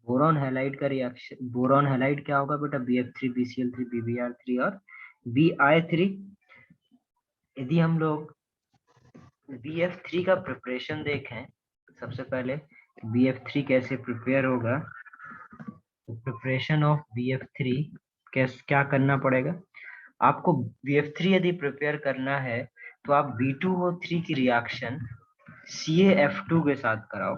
Boron halide का reaction, boron halide क्या होगा बेटा? BF3 BCl3 BBr3 और Bi3। यदि हम लोग BF3 का प्रिपरेशन देखें, सबसे पहले BF3 कैसे प्रिपेयर होगा, तो प्रिपरेशन ऑफ BF3 क्या करना पड़ेगा आपको? BF3 यदि प्रिपेयर करना है तो आप B2O3 की रिएक्शन CaF2 के साथ कराओ,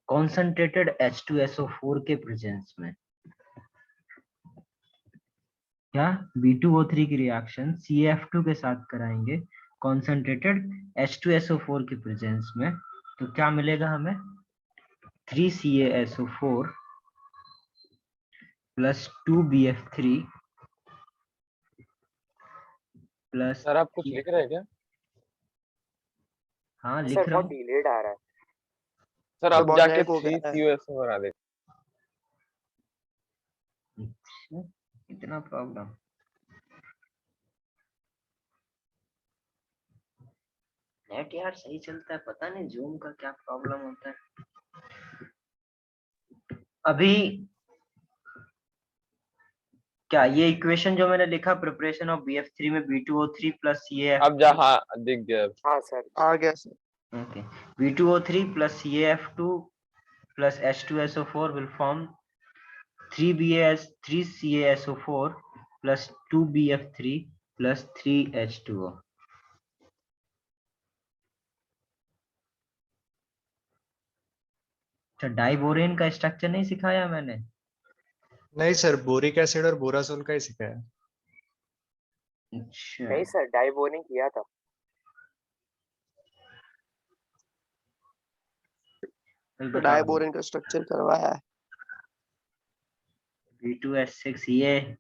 कॉन्सेंट्रेटेड H2SO4 के प्रेजेंस में। क्या B2O3 की रिएक्शन CaF2 के साथ कराएंगे कॉन्सेंट्रेटेड H2SO4 के प्रेजेंस में, तो क्या मिलेगा हमें? 3CaSO4 plus 2BF3 plus. Sir आप कुछ लिख रहे हैं क्या? हाँ लिख सर रहा बहुत हूँ। डिलेड आ रहा है। सर सर आप बहुत जाके लैग हो गया है। 3CuSO बना दे। अच्छा, इतना प्रॉब्लम। नेट यार सही चलता है, पता नहीं जूम का क्या प्रॉब्लम होता है। अभी क्या ये इक्वेशन जो मैंने लिखा प्रिपरेशन ऑफ BF3 में B2O3 प्लस CaF, अब जहाँ दिख गया। हाँ सर आ गया sir. okay, B2O3 plus CaF2 plus H2SO4 will form 3CaSO4 plus 2BF3 plus 3H2O। अच्छा, डाइबोरेन का स्ट्रक्चर नहीं सिखाया मैंने? नहीं सर, बोरिक एसिड और बोराजोल का ही सिखाया। अच्छा, नहीं सर डाइबोनिंग किया था। बता दो। डाइबोरेन का स्ट्रक्चर करवाया है। B2S6 ये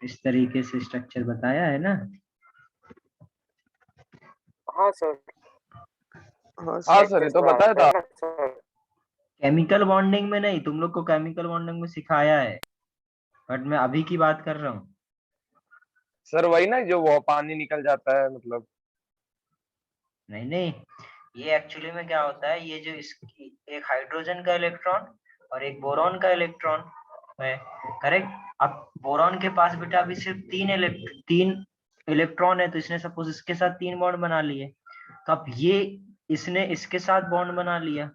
इस तरीके से स्ट्रक्चर बताया है ना? हाँ सर हाँ हाँ सर। सर ये तो बताया था। सर केमिकल बॉन्डिंग में नहीं, तुम लोग को केमिकल बॉन्डिंग में सिखाया है, बट मैं अभी की बात कर रहा हूँ। सर वही ना जो वो पानी निकल जाता है मतलब। नहीं नहीं, ये एक्चुअली में क्या होता है, ये जो इसकी एक हाइड्रोजन का इलेक्ट्रॉन और एक बोरॉन का इलेक्ट्रॉन है, करेक्ट। अब बोरॉन के पास बेटा अभी सिर्फ तीन इलेक्ट्रॉन है, तो इसने सपोज इसके साथ 3 बॉन्ड बना लिए, तो अब ये इसने इसके साथ बॉन्ड बना लिया,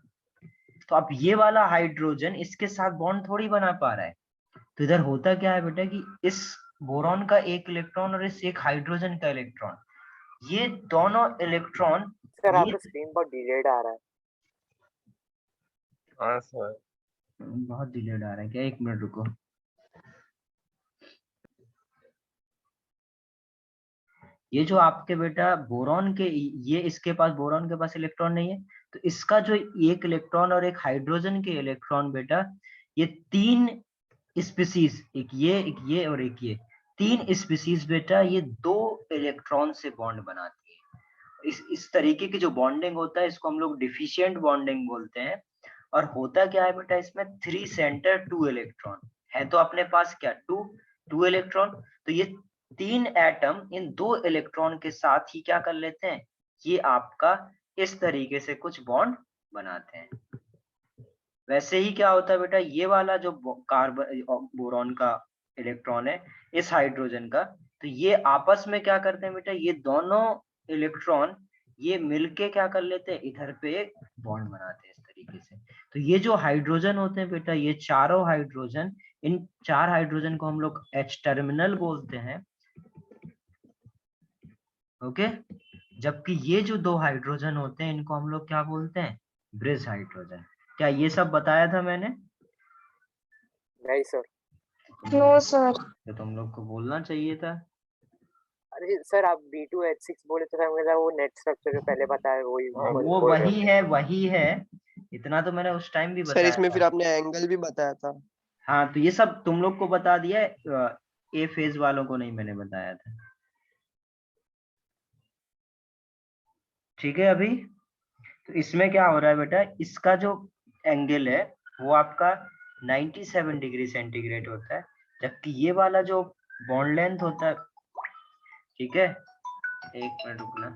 तो अब ये वाला हाइड्रोजन इसके साथ बॉन्ड थोड़ी बना पा रहा है। तो इधर होता क्या है बेटा कि इस बोरॉन का एक इलेक्ट्रॉन और इस एक हाइड्रोजन का इलेक्ट्रॉन, ये दोनों इलेक्ट्रॉन, सर ये आपका स्क्रीन बहुत डिलेड आ रहा है। हाँ सर बहुत डिलेड आ रहा है क्या? 1 मिनट रुको। ये जो आपके बेटा बोरॉन के, ये इसके पास बोरॉन के पास इलेक्ट्रॉन नहीं है, तो इसका जो एक इलेक्ट्रॉन और एक हाइड्रोजन के इलेक्ट्रॉन बेटा, ये 3 स्पीसीज, एक ये और एक ये, 3 स्पीसीज बेटा ये 2 इलेक्ट्रॉन से बॉन्ड बनाती है। इस तरीके की जो बॉन्डिंग होता है इसको हम लोग डिफिशिएंट बॉन्डिंग बोलते हैं। और होता क्या है बेटा, इसमें 3 सेंटर 2 इलेक्ट्रॉन है, तो अपने पास क्या 2 इलेक्ट्रॉन, तो ये 3 एटम इन 2 इलेक्ट्रॉन के साथ ही क्या कर लेते हैं, ये आपका इस तरीके से कुछ बॉन्ड बनाते हैं। वैसे ही क्या होता है बेटा, ये वाला जो कार्बन बोरॉन का इलेक्ट्रॉन है इस हाइड्रोजन का, तो ये आपस में क्या करते हैं बेटा, ये दोनों इलेक्ट्रॉन ये मिलके क्या कर लेते हैं, इधर पे एक बॉन्ड बनाते हैं इस तरीके से। तो ये जो हाइड्रोजन होते हैं बेटा, ये चारों हाइड्रोजन, इन 4 हाइड्रोजन को हम लोग H टर्मिनल बोलते हैं, ओके। जबकि ये जो 2 हाइड्रोजन होते हैं इनको हम लोग क्या बोलते हैं, ब्रिज हाइड्रोजन। क्या ये सब बताया था मैंने? नहीं सर। No sir. तो तुम लोग को बोलना चाहिए था। अरे सर आप B2H6 बोले तो सर मुझे वो नेट स्ट्रक्चर जो पहले बताया वही वो बोल रहे थे। वही है, इतना तो मैंने उस टाइम भी सर बताया इसमें था। फिर आपने एंगल भी बताया था। हाँ, तो ये सब तुम लोग को बता दिया है, ए फेज वालों को नहीं मैंने बताया था, ठीक है। अभी तो इसमें क्या हो रहा है बेटा, इसका जो एंगल है वो आपका 97 डिग्री सेंटीग्रेड होता है, जबकि ये वाला जो बॉन्ड लेंथ होता है, ठीक है, 1 मिनट रुकना।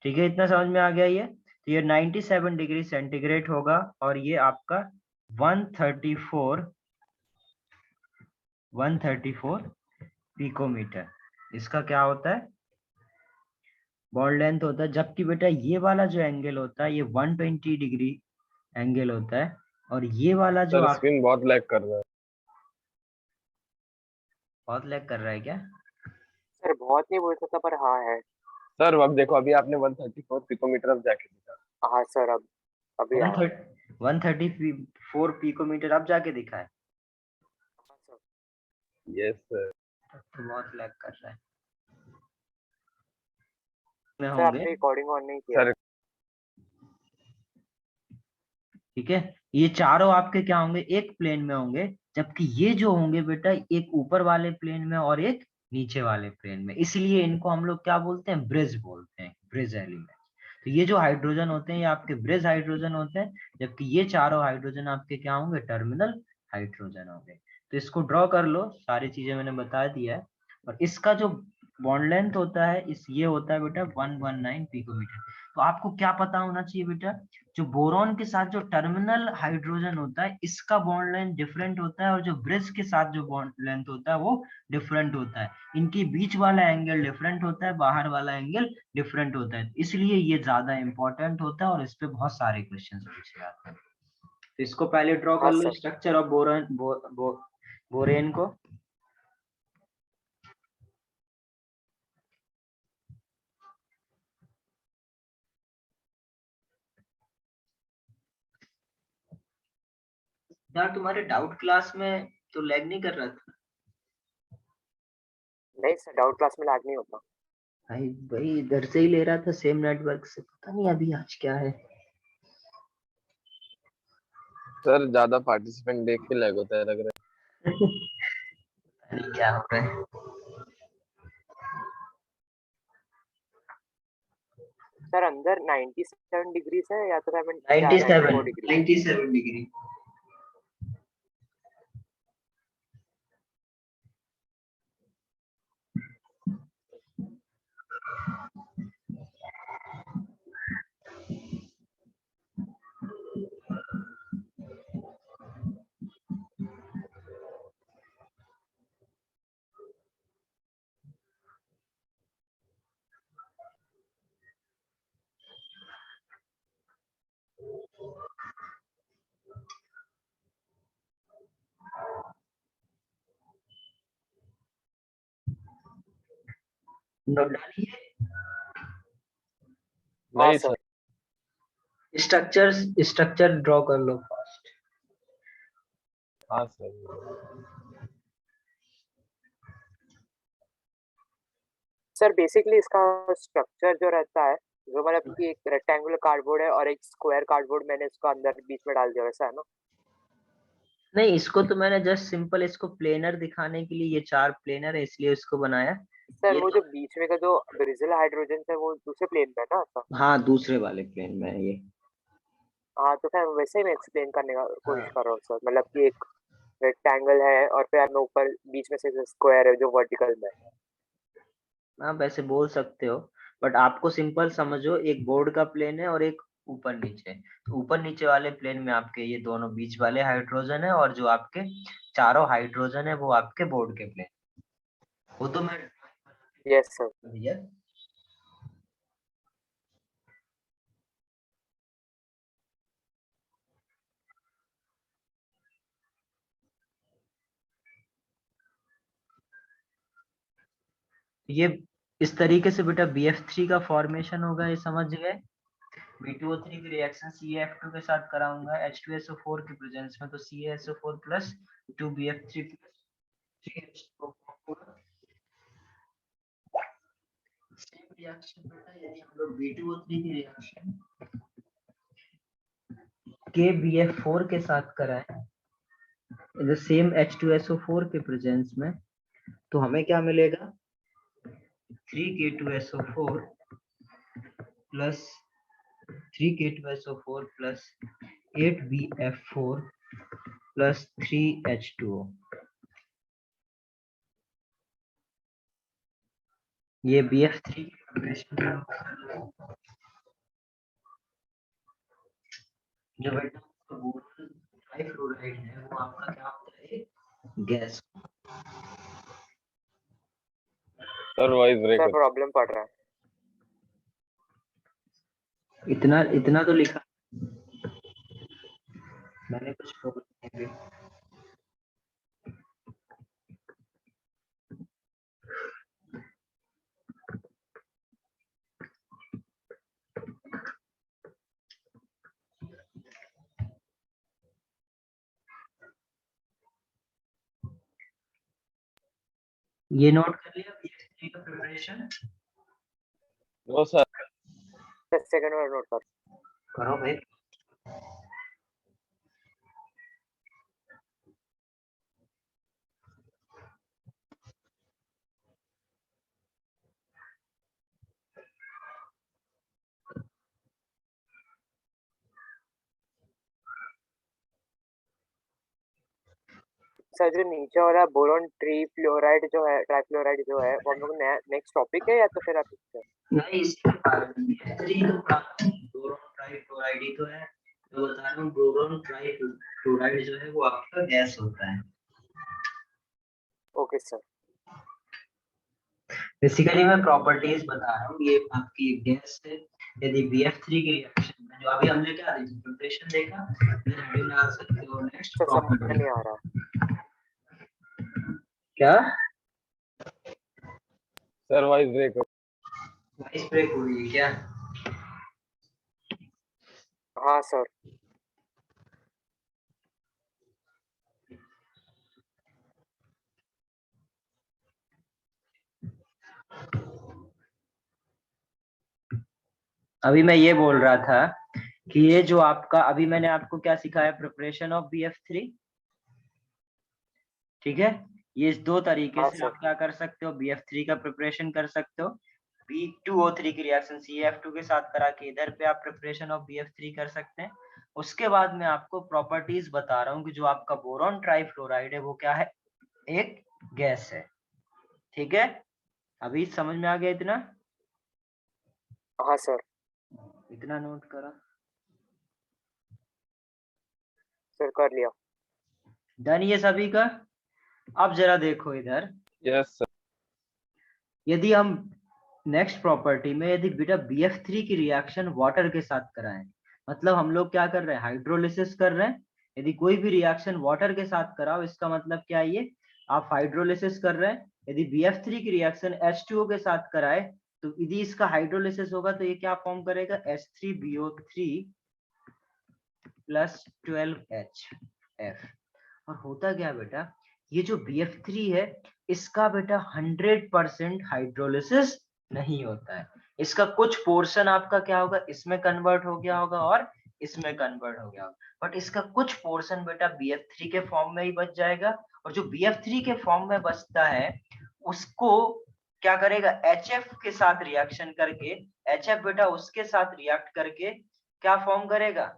ठीक है, इतना समझ में आ गया ये। तो ये 97 डिग्री सेंटीग्रेड होगा और ये आपका 134 पिकोमीटर इसका क्या होता है, बॉन्ड लेंथ होता है। जबकि बेटा ये वाला जो एंगल होता है ये 120 डिग्री एंगल होता है, और ये वाला जो सर आप स्क्रीन बहुत लैग कर रहा है। बहुत लैग कर रहा है क्या? सर बहुत नहीं बोल सकता पर हाँ है। सर अब देखो, अभी आपने 134 पिकोमीटर अब जाके दिखा। हाँ सर अब अभी हाँ। 134 पिकोमीटर अब जाके दिखा है। हाँ सर। Yes sir. तो बहुत लैग कर रहा है में सर होंगे। आपने रिकॉर्डिंग ऑन नहीं किया। सर ठीक है, ये चारों आपके क्या होंगे, एक प्लेन में होंगे, जबकि ये जो होंगे बेटा एक ऊपर वाले प्लेन में और एक नीचे वाले प्लेन में, इसलिए इनको हम लोग क्या बोलते हैं, ब्रिज बोलते हैं, ब्रिज एलिमेंट। तो ये जो हाइड्रोजन होते हैं ये आपके ब्रिज हाइड्रोजन होते हैं, जबकि ये चारों हाइड्रोजन आपके क्या होंगे, टर्मिनल हाइड्रोजन होंगे। तो इसको ड्रॉ कर लो, सारी चीजें मैंने बता दिया है। और इसका जो बॉन्ड लेंथ होता है ये होता है बेटा 119 पिकोमीटर। तो आपको क्या पता होना चाहिए बेटा, जो बोरॉन के साथ जो टर्मिनल हाइड्रोजन होता है इसका बॉन्ड लेंथ डिफरेंट होता है, और जो ब्रिज के साथ जो बॉन्ड लेंथ होता है वो डिफरेंट होता है। इनके बीच वाला एंगल डिफरेंट होता है, बाहर वाला एंगल डिफरेंट होता है, इसलिए ये ज्यादा इंपॉर्टेंट होता है और इस पे बहुत सारे क्वेश्चन पूछे जाते हैं। तो इसको पहले ड्रॉ कर हाँ लो, सर। स्ट्रक्चर ऑफ बोरेन को। यार तुम्हारे डाउट क्लास में तो लैग नहीं कर रहा था? नहीं सर डाउट क्लास में लैग नहीं होता। भाई भाई इधर से ही ले रहा था सेम नेटवर्क से, पता नहीं अभी आज क्या है। सर ज्यादा पार्टिसिपेंट देख के लैग होता है लग रहा पता नहीं क्या हो रहा है। सर अंदर 97 डिग्री है या तो 97 94 डिग्री। 97 डिग्री। नोट डालिए। हाँ नहीं सर। सर। स्ट्रक्चर ड्रॉ कर लो फर्स्ट। हाँ सर। सर बेसिकली इसका स्ट्रक्चर जो रहता है, जो मतलब कि एक रेक्टेंगुलर कार्डबोर्ड है और एक स्क्वायर कार्डबोर्ड मैंने इसको अंदर बीच में डाल दिया, वैसा है ना? नहीं, इसको तो मैंने जस्ट सिंपल इसको प्लेनर दिखाने के लिए, ये चार प्लेनर है इसलिए इसको बनाया। सर ये वो तो जो बीच में का जो ब्रिजिल हाइड्रोजन है वो दूसरे प्लेन पे है ना ऐसा? हाँ दूसरे वाले प्लेन में है ये। हाँ तो फिर वैसे ही मैं एक्सप्लेन करने का कोशिश हाँ कर रहा हूँ सर, मतलब कि एक रेक्टेंगल है और फिर हमें ऊपर बीच में से स्क्वायर है जो वर्टिकल में है। हाँ वैसे बोल सकते हो, बट आपको सिंपल समझो, एक बोर्ड का प्लेन है और एक ऊपर नीचे। तो ऊपर नीचे वाले प्लेन में आपके ये दोनों बीच वाले हाइड्रोजन है, और जो आपके चारों हाइड्रोजन है वो आपके बोर्ड के प्लेन। वो तो मैं यस सर। भैया ये इस तरीके से बेटा BF3 का फॉर्मेशन होगा, ये समझ गए। B2O3 की रिएक्शन CaF2 के साथ कराऊंगा H2SO4 के प्रेजेंस में, तो CaSO4 plus 2BF3 plus 3H2O4। Same reaction बेटा यदि हम लोग B2O3 की रिएक्शन KBF4 के साथ कराएं द सेम H2SO4 के प्रेजेंस में, तो हमें क्या मिलेगा, 3K2SO4 plus 3K2SO4 plus 8BF4 plus 3H2O। ये BF3 जो बेटा बोरॉन ट्राइफ्लोराइड है वो आपका क्या होता है, gas. Sir voice break sir problem पड़ रहा है। इतना इतना तो लिखा मैंने, कुछ प्रॉब्लम नहीं। ये नोट कर लिया BF3 का प्रिपरेशन। No sir. 10 सेकंड में नोट कर। करो भाई। सर जो नीचे वाला बोरॉन ट्राइफ्लोराइड जो है वो हम लोग नेक्स्ट टॉपिक है या तो फिर आप नहीं, इसके BF3 तो बोरॉन ट्राइफ्लोराइड ही तो है, तो बता रहा हूँ बोरॉन ट्राइफ्लोराइड जो है वो आपका गैस होता है। Okay sir. बेसिकली मैं प्रॉपर्टीज बता रहा हूँ, ये आपकी गैस है। यदि BF3 के रिएक्शन में जो अभी हमने क्या देखा, प्रिपरेशन देखा, फिर हेडिंग डाल सकते हो नेक्स्ट सर समझ प्रॉपर्टी। नहीं आ रहा। क्या sir voice break voice break हो रही है क्या? हाँ सर। अभी मैं ये बोल रहा था कि ये जो आपका अभी मैंने आपको क्या सिखाया, प्रिपरेशन ऑफ BF3, ठीक है। ये दो तरीके हाँ से सर। आप क्या कर सकते हो, BF3 का प्रिपरेशन कर सकते हो। B2O3 की रिएक्शन CF2 के साथ करा के इधर पे आप प्रिपरेशन ऑफ BF3 कर सकते हैं। उसके बाद मैं आपको प्रॉपर्टीज बता रहा हूँ कि जो आपका बोरॉन ट्राइफ्लोराइड है वो क्या है, एक गैस है, ठीक है। अभी समझ में आ गया इतना? हाँ सर। इतना नोट करा। सर कर लिया। डन ये सभी का। अब जरा देखो इधर, यस सर। यदि हम नेक्स्ट प्रॉपर्टी में यदि बेटा BF3 की रिएक्शन वाटर के साथ कराएं, मतलब हम लोग क्या कर रहे हैं, हाइड्रोलिसिस कर रहे हैं। यदि कोई भी रिएक्शन वाटर के साथ कराओ, इसका मतलब क्या है, ये आप हाइड्रोलिसिस कर रहे हैं। यदि BF3 की रिएक्शन H2O के साथ कराए, तो यदि इसका हाइड्रोलिसिस होगा तो ये क्या फॉर्म करेगा, H3BO3 प्लस 12HF। और होता क्या बेटा, ये जो BF3 है इसका बेटा 100% हाइड्रोलिसिस नहीं होता है। इसका कुछ पोर्शन आपका क्या होगा, इसमें कन्वर्ट हो गया होगा और इसमें कन्वर्ट हो गया होगा, बट इसका कुछ पोर्शन बेटा BF3 के फॉर्म में ही बच जाएगा। और जो BF3 के फॉर्म में बचता है उसको क्या करेगा, HF के साथ रिएक्शन करके, HF बेटा उसके साथ रिएक्ट करके क्या फॉर्म करेगा,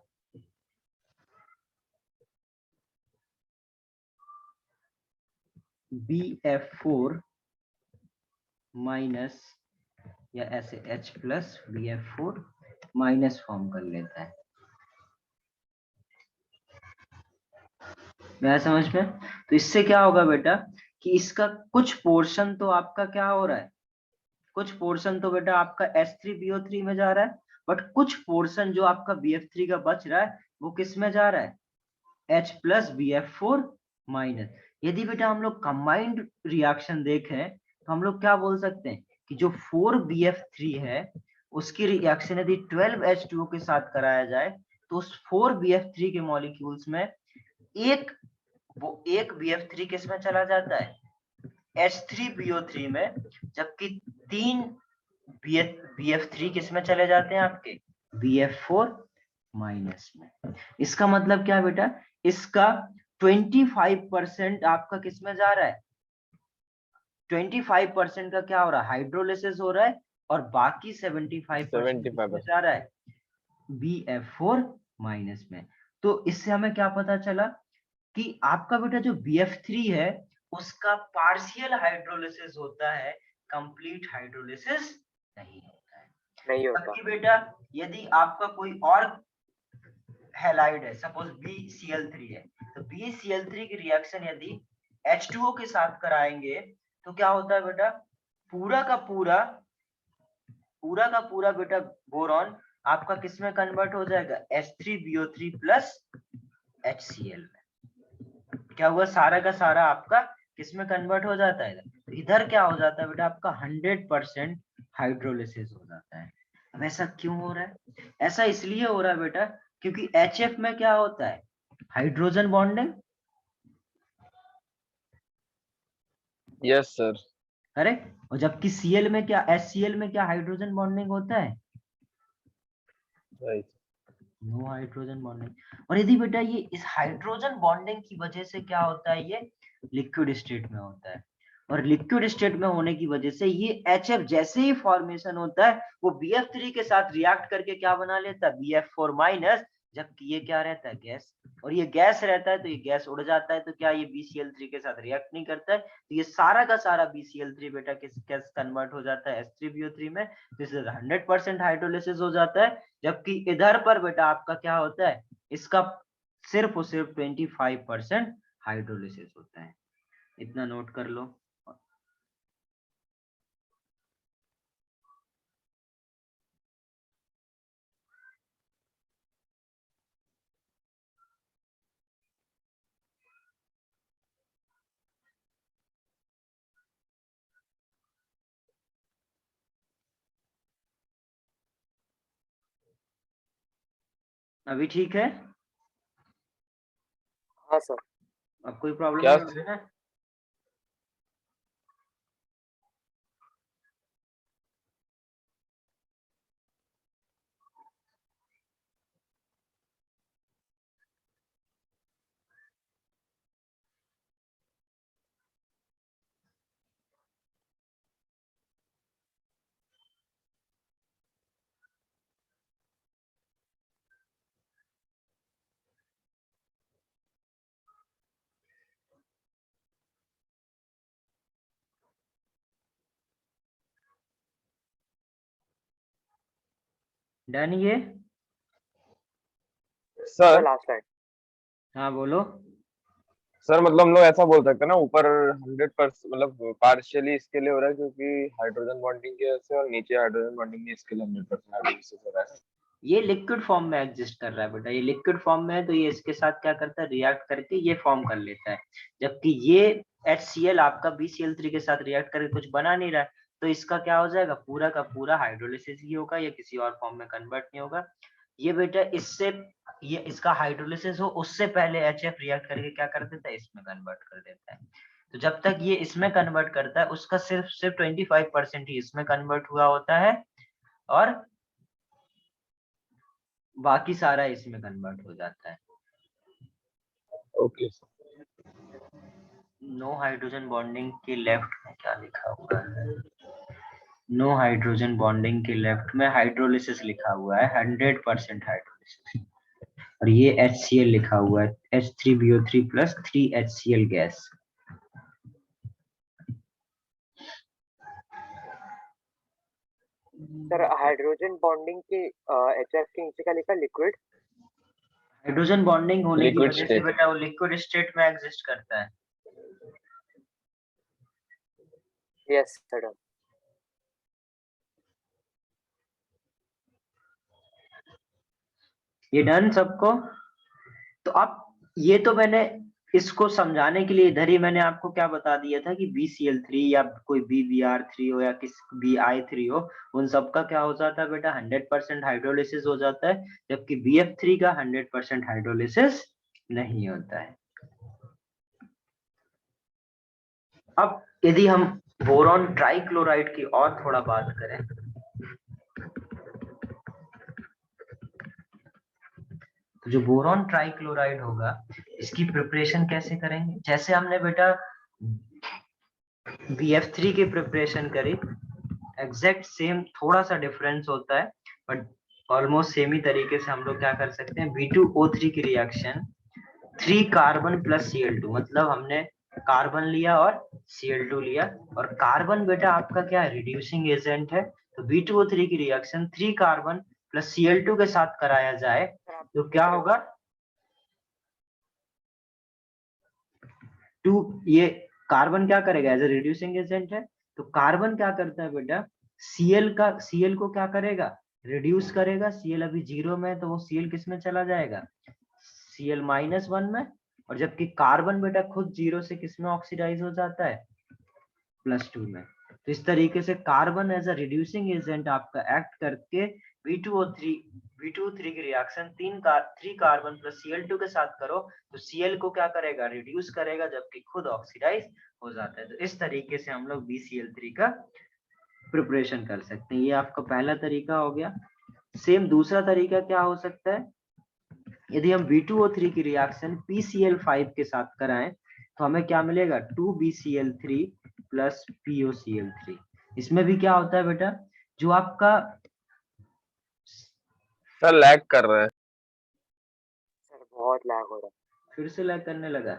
BF4 माइनस, या ऐसे H plus BF4 minus form कर लेता है। मैं समझ में? तो इससे क्या होगा बेटा कि इसका कुछ पोर्शन तो आपका क्या हो रहा है, कुछ पोर्शन तो बेटा आपका H3BO3 में जा रहा है, बट कुछ पोर्शन जो आपका BF3 का बच रहा है वो किस में जा रहा है, H प्लस BF4 माइनस। यदि बेटा हम लोग कंबाइंड रिएक्शन देखें तो हम लोग क्या बोल सकते हैं कि जो 4BF3 है उसकी रिएक्शन यदि 12H2O के साथ कराया जाए तो उस 4BF3 के मॉलिक्यूल्स में एक BF3 किस में चला जाता है, H3BO3 में, जबकि 3 BF3 किस में चले जाते हैं आपके BF4 माइनस में। इसका मतलब क्या बेटा, इसका 25% आपका किस में जा रहा है, 25% का क्या हो रहा है, हाइड्रोलिसिस हो रहा है, और बाकी 75% किसमें जा रहा है, BF4 माइनस में। तो इससे हमें क्या पता चला कि आपका बेटा जो BF3 है उसका पार्शियल हाइड्रोलिसिस होता है कंप्लीट हाइड्रोलिसिस नहीं होता है। नहीं होता। जबकि बेटा यदि आपका कोई और हैलाइड है, सपोज BCl3 है, तो BCl3 की रिएक्शन यदि H2O के साथ कराएंगे तो क्या होता है बेटा, पूरा का पूरा बेटा बोरॉन आपका किस में कन्वर्ट हो जाएगा, H3BO3 प्लस HCl में। क्या हुआ, सारा का सारा आपका किस में कन्वर्ट हो जाता है, इधर क्या हो जाता है बेटा, आपका 100% हाइड्रोलिसिस हो जाता है। अब ऐसा क्यों हो रहा है, ऐसा इसलिए हो रहा है बेटा क्योंकि HF में क्या होता है, हाइड्रोजन बॉन्डिंग। Yes sir. अरे और जबकि Cl में क्या, HCl में क्या हाइड्रोजन बॉन्डिंग होता है, राइट। No hydrogen bonding. और यदि बेटा ये इस हाइड्रोजन बॉन्डिंग की वजह से क्या होता है, ये लिक्विड स्टेट में होता है, और लिक्विड स्टेट में होने की वजह से ये HF जैसे ही फॉर्मेशन होता है वो BF3 के साथ रिएक्ट करके क्या बना लेता है, BF4 माइनस, जबकि ये क्या रहता है, गैस, और ये गैस रहता है तो ये गैस उड़ जाता है, तो क्या ये BCl3 के साथ रिएक्ट नहीं करता है, तो ये सारा का सारा BCl3 बेटा किस कन्वर्ट हो जाता है, H3BO3 में, तो इससे 100% हाइड्रोलिसिस हो जाता है। जबकि इधर पर बेटा आपका क्या होता है, इसका सिर्फ और सिर्फ 25% हाइड्रोलिसिस होता है। इतना नोट कर लो। अभी ठीक है, हाँ सर। अब कोई प्रॉब्लम क्या? नहीं है ना? डन ये? Sir last line. हाँ बोलो। सर मतलब हम लोग ऐसा बोल सकते हैं ना, ऊपर 100% मतलब पार्शियली इसके लिए हो रहा है क्योंकि हाइड्रोजन बॉन्डिंग की वजह से, और नीचे हाइड्रोजन बॉन्डिंग नहीं, इसके लिए 100% हाइड्रोलिसिस हो रहा है। ये लिक्विड फॉर्म में एग्जिस्ट कर रहा है बेटा, ये लिक्विड फॉर्म में है तो ये इसके साथ क्या करता है, रिएक्ट करके ये फॉर्म कर लेता है, जबकि ये HCl आपका BCl3 के साथ रिएक्ट करके कुछ बना नहीं रहा है, तो इसका क्या हो जाएगा, पूरा का पूरा हाइड्रोलिसिस ही होगा, ये किसी और फॉर्म में कन्वर्ट नहीं होगा। ये बेटा इससे ये इसका हाइड्रोलिसिस हो उससे पहले HF रिएक्ट करके क्या कर देता है, इसमें कन्वर्ट कर देता है। तो जब तक ये इसमें कन्वर्ट करता है उसका सिर्फ 25% ही इसमें कन्वर्ट हुआ होता है, और बाकी सारा इसमें कन्वर्ट हो जाता है। ओके। नो हाइड्रोजन बॉन्डिंग के लेफ्ट में क्या लिखा हुआ है, नो हाइड्रोजन बॉन्डिंग के लेफ्ट में हाइड्रोलिसिस लिखा हुआ है, 100% हाइड्रोलिसिस, और ये HCl लिखा हुआ है, H3BO3 plus 3HCl gas. Sir hydrogen bonding के HF के नीचे क्या लिखा, लिक्विड? हाइड्रोजन बॉन्डिंग होने की Liquid वजह से state। बेटा वो लिक्विड स्टेट में एग्जिस्ट करता है। Yes sir. ये डन सबको? तो अब ये तो मैंने इसको समझाने के लिए इधर ही मैंने आपको क्या बता दिया था कि BCl3 या कोई BBr3 हो या किस BI3 हो, उन सब का क्या हो जाता है बेटा, 100% हाइड्रोलिसिस हो जाता है, जबकि BF3 का 100% हाइड्रोलिसिस नहीं होता है। अब यदि हम बोरॉन ट्राइक्लोराइड की और थोड़ा बात करें, तो जो बोरॉन ट्राइक्लोराइड होगा इसकी प्रिपरेशन कैसे करेंगे, जैसे हमने बेटा BF3 की प्रिपरेशन करी, एग्जैक्ट सेम, थोड़ा सा डिफरेंस होता है बट ऑलमोस्ट सेम ही तरीके से हम लोग क्या कर सकते हैं, B2O3 की रिएक्शन 3 कार्बन प्लस Cl2, मतलब हमने कार्बन लिया और Cl2 लिया, और कार्बन बेटा आपका क्या है, रिड्यूसिंग एजेंट है, तो B2O3 की रिएक्शन 3 कार्बन प्लस Cl2 के साथ कराया जाए तो क्या होगा, 2, ये कार्बन क्या करेगा, एज ए रिड्यूसिंग एजेंट है, तो कार्बन क्या करता है बेटा, Cl को क्या करेगा, रिड्यूस करेगा, Cl अभी 0 में है तो वो Cl किस में चला जाएगा, Cl-1 में, और जबकि कार्बन बेटा खुद 0 से किस में ऑक्सीडाइज हो जाता है, +2 में। तो इस तरीके से carbon as a reducing agent आपका एक्ट करके B2O3 की रिएक्शन 3 कार्बन प्लस Cl2 के साथ करो तो Cl को क्या करेगा, रिड्यूस करेगा, जबकि खुद ऑक्सीडाइज हो जाता है। तो इस तरीके से हम लोग BCl3 का प्रिपरेशन कर सकते हैं। ये आपका पहला तरीका हो गया। सेम दूसरा तरीका क्या हो सकता है, यदि हम B2O3 की रिएक्शन PCl5 के साथ कराएं तो हमें क्या मिलेगा, 2BCl3 प्लस POCl3। इसमें भी क्या होता है बेटा, जो आपका सर लैग कर रहा है। सर बहुत लैग हो रहा है। फिर से लैग करने लगा,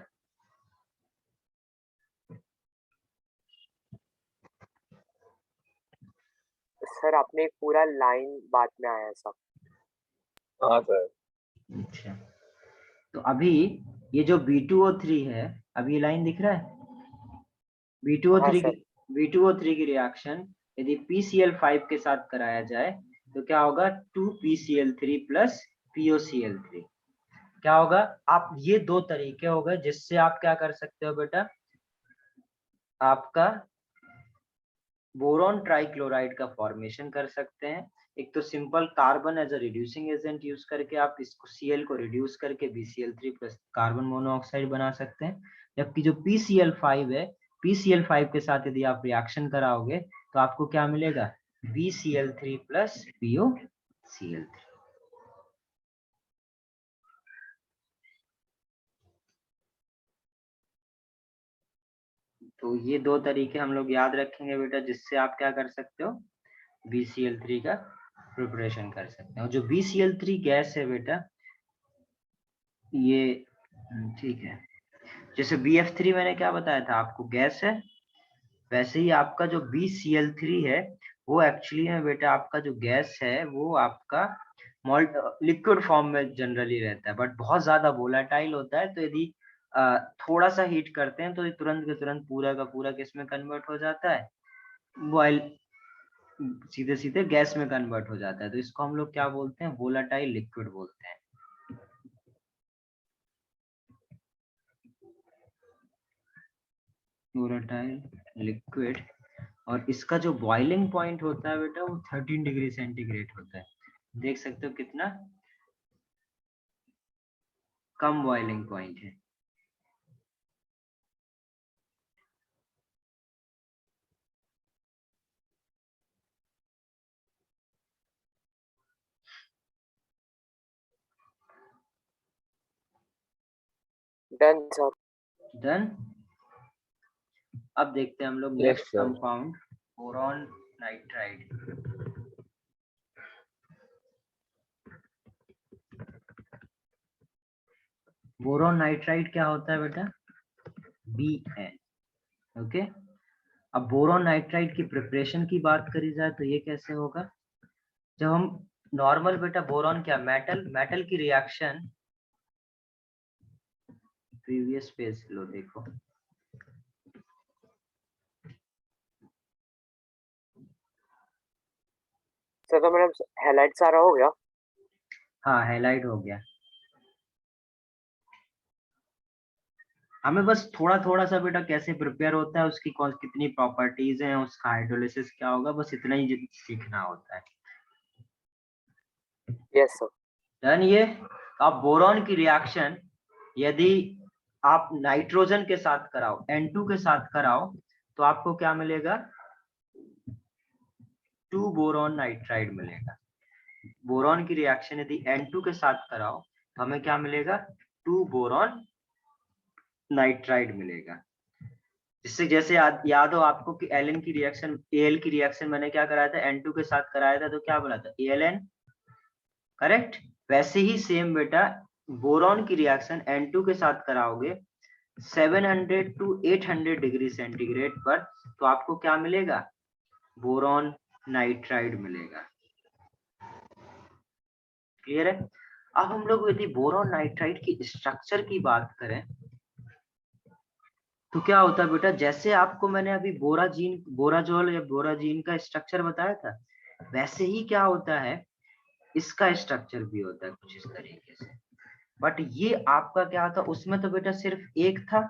सर आपने एक पूरा लाइन बाद में आया है सब। हाँ सर। अच्छा तो अभी ये जो B2O3 है, अभी ये लाइन दिख रहा है, हाँ B2O3 सर। की रिएक्शन यदि PCl5 के साथ कराया जाए तो क्या होगा, 2PCl3 प्लस POCl3। क्या होगा, आप ये दो तरीके हो गए जिससे आप क्या कर सकते हो बेटा, आपका बोरॉन ट्राइक्लोराइड का फॉर्मेशन कर सकते हैं। एक तो simple carbon as a reducing agent use करके आप इसको Cl को रिड्यूस करके BCl3 प्लस कार्बन मोनोऑक्साइड बना सकते हैं, जबकि जो PCl5 है, PCl5 के साथ यदि आप रिएक्शन कराओगे तो आपको क्या मिलेगा, BCl3 प्लस POCl3। तो ये दो तरीके हम लोग याद रखेंगे बेटा, जिससे आप क्या कर सकते हो, BCl3 का प्रिपरेशन कर सकते हैं। और जो BCl3 गैस है बेटा, ये ठीक है, जैसे BF3 मैंने क्या बताया था आपको गैस है, वैसे ही आपका जो BCl3 है वो एक्चुअली में बेटा आपका जो गैस है वो आपका मॉल्ट लिक्विड फॉर्म में जनरली रहता है, बट बहुत ज्यादा वोलेटाइल होता है। तो यदि थोड़ा सा हीट करते हैं तो ये तुरंत के तुरंत पूरा का पूरा किस में कन्वर्ट हो जाता है, बॉयल, सीधे सीधे गैस में कन्वर्ट हो जाता है। तो इसको हम लोग क्या बोलते हैं, वोलेटाइल लिक्विड बोलते हैं। वोलेटाइल लिक्विड, और इसका जो बॉइलिंग पॉइंट होता है बेटा वो 13 डिग्री सेंटीग्रेड होता है। देख सकते हो कितना कम बॉइलिंग पॉइंट है। Done sir. डन। अब देखते हैं हम लोग Yes, next sir. Compound, boron nitride. Boron nitride क्या होता है बेटा, BN। ओके, अब बोरॉन नाइट्राइड की प्रिपरेशन की बात करी जाए तो ये कैसे होगा, जब हम नॉर्मल बेटा बोरॉन क्या, मेटल की रिएक्शन, प्रीवियस पेज लो देखो, सर तो मैडम हाईलाइट सारा हो गया। हाँ हाईलाइट हो गया। हमें बस थोड़ा थोड़ा सा बेटा कैसे प्रिपेयर होता है, उसकी कौन कितनी प्रॉपर्टीज हैं, उसका हाइड्रोलिसिस क्या होगा, बस इतना ही सीखना होता है। Yes sir. डन। ये आप बोरॉन की रिएक्शन यदि आप नाइट्रोजन के साथ कराओ, N2 के साथ कराओ तो आपको क्या मिलेगा, 2 बोरॉन नाइट्राइड मिलेगा। बोरॉन की रिएक्शन यदि N2 के साथ कराओ तो हमें क्या मिलेगा, 2 बोरॉन नाइट्राइड मिलेगा। जिससे जैसे याद हो आपको कि एलन की रिएक्शन, Al की रिएक्शन मैंने क्या कराया था, N2 के साथ कराया था तो क्या बोला था, ALN, करेक्ट। वैसे ही सेम बेटा बोरॉन की रिएक्शन N2 के साथ कराओगे 700 to 800 डिग्री सेंटीग्रेड पर, तो आपको क्या मिलेगा? बोरॉन नाइट्राइड मिलेगा। क्लियर है? अब हम लोग यदि बोरॉन नाइट्राइड की स्ट्रक्चर की बात करें तो क्या होता है बेटा, जैसे आपको मैंने अभी बोराजोल या बोराजीन का स्ट्रक्चर बताया था, वैसे ही क्या होता है, इसका स्ट्रक्चर भी होता है कुछ इस तरीके से। बट ये आपका क्या था, उसमें तो बेटा सिर्फ एक था,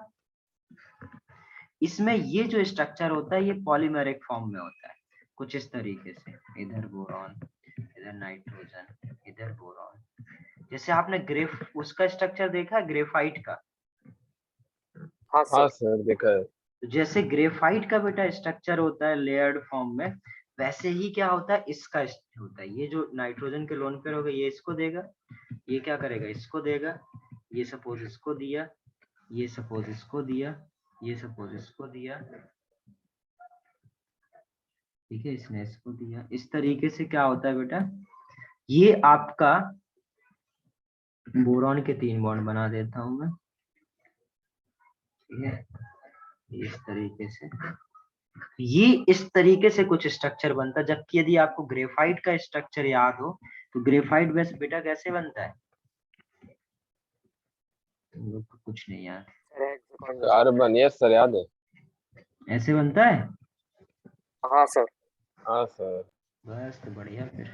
इसमें ये जो स्ट्रक्चर होता है ये पॉलीमेरिक फॉर्म में होता है कुछ इस तरीके से। इधर बोरॉन, इधर नाइट्रोजन, इधर बोरॉन। जैसे आपने उसका स्ट्रक्चर देखा है ग्रेफाइट का? हाँ हाँ सर। सर देखा है। तो जैसे ग्रेफाइट का बेटा स्ट्रक्चर होता है लेयर्ड फॉर्म में, वैसे ही क्या होता है, इसका होता है। ये जो नाइट्रोजन के लोन पेयर होगा ये इसको देगा, ये क्या करेगा, इसको देगा, ये सपोज इसको दिया, ये सपोज इसको दिया, ये सपोज इसको दिया, ठीक है, इसने इसको दिया। इस तरीके से क्या होता है बेटा, ये आपका बोरॉन के 3 बॉन्ड बना देता हूं मैं, ठीक है, इस तरीके से। ये इस तरीके से कुछ स्ट्रक्चर बनता है। जबकि यदि आपको ग्रेफाइट का स्ट्रक्चर याद हो तो ग्रेफाइट बेस बेटा कैसे बनता है, तुम लोग को कुछ नहीं याद? कार्बन, यस सर याद है। ऐसे बनता है। हाँ सर। हाँ सर। बस तो बढ़िया फिर।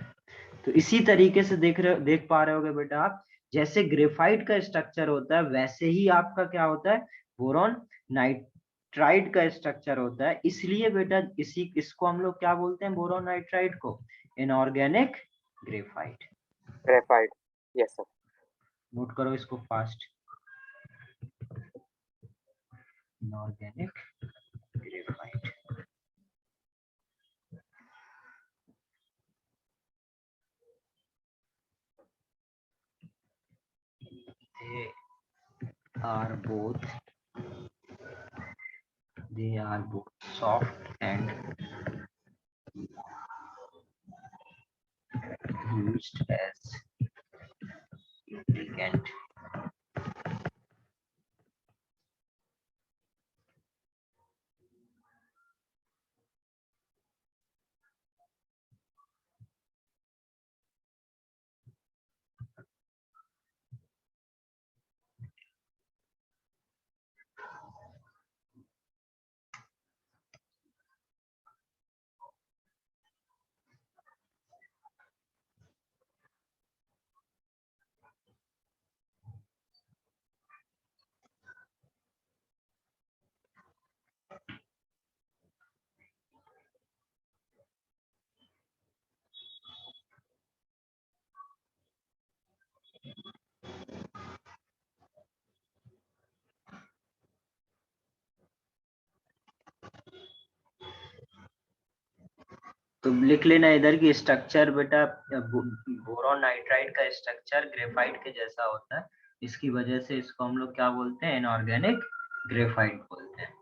तो इसी तरीके से देख पा रहे होगे बेटा आप, जैसे ग्रेफाइट का स्ट्रक्चर होता है वैसे ही आपका क्या होता है, बोरॉन नाइट्राइड का स्ट्रक्चर होता है। इसलिए बेटा इसको हम लोग क्या बोलते हैं, बोरॉन नाइट्राइड को? Inorganic graphite. Graphite, yes sir. Note करो इसको fast, inorganic graphite. They are both soft and used as lubricant. तो लिख लेना इधर की स्ट्रक्चर बेटा, बोरॉन नाइट्राइड का स्ट्रक्चर ग्रेफाइट के जैसा होता है, इसकी वजह से इसको हम लोग क्या बोलते हैं, इनऑर्गेनिक ग्रेफाइट बोलते हैं।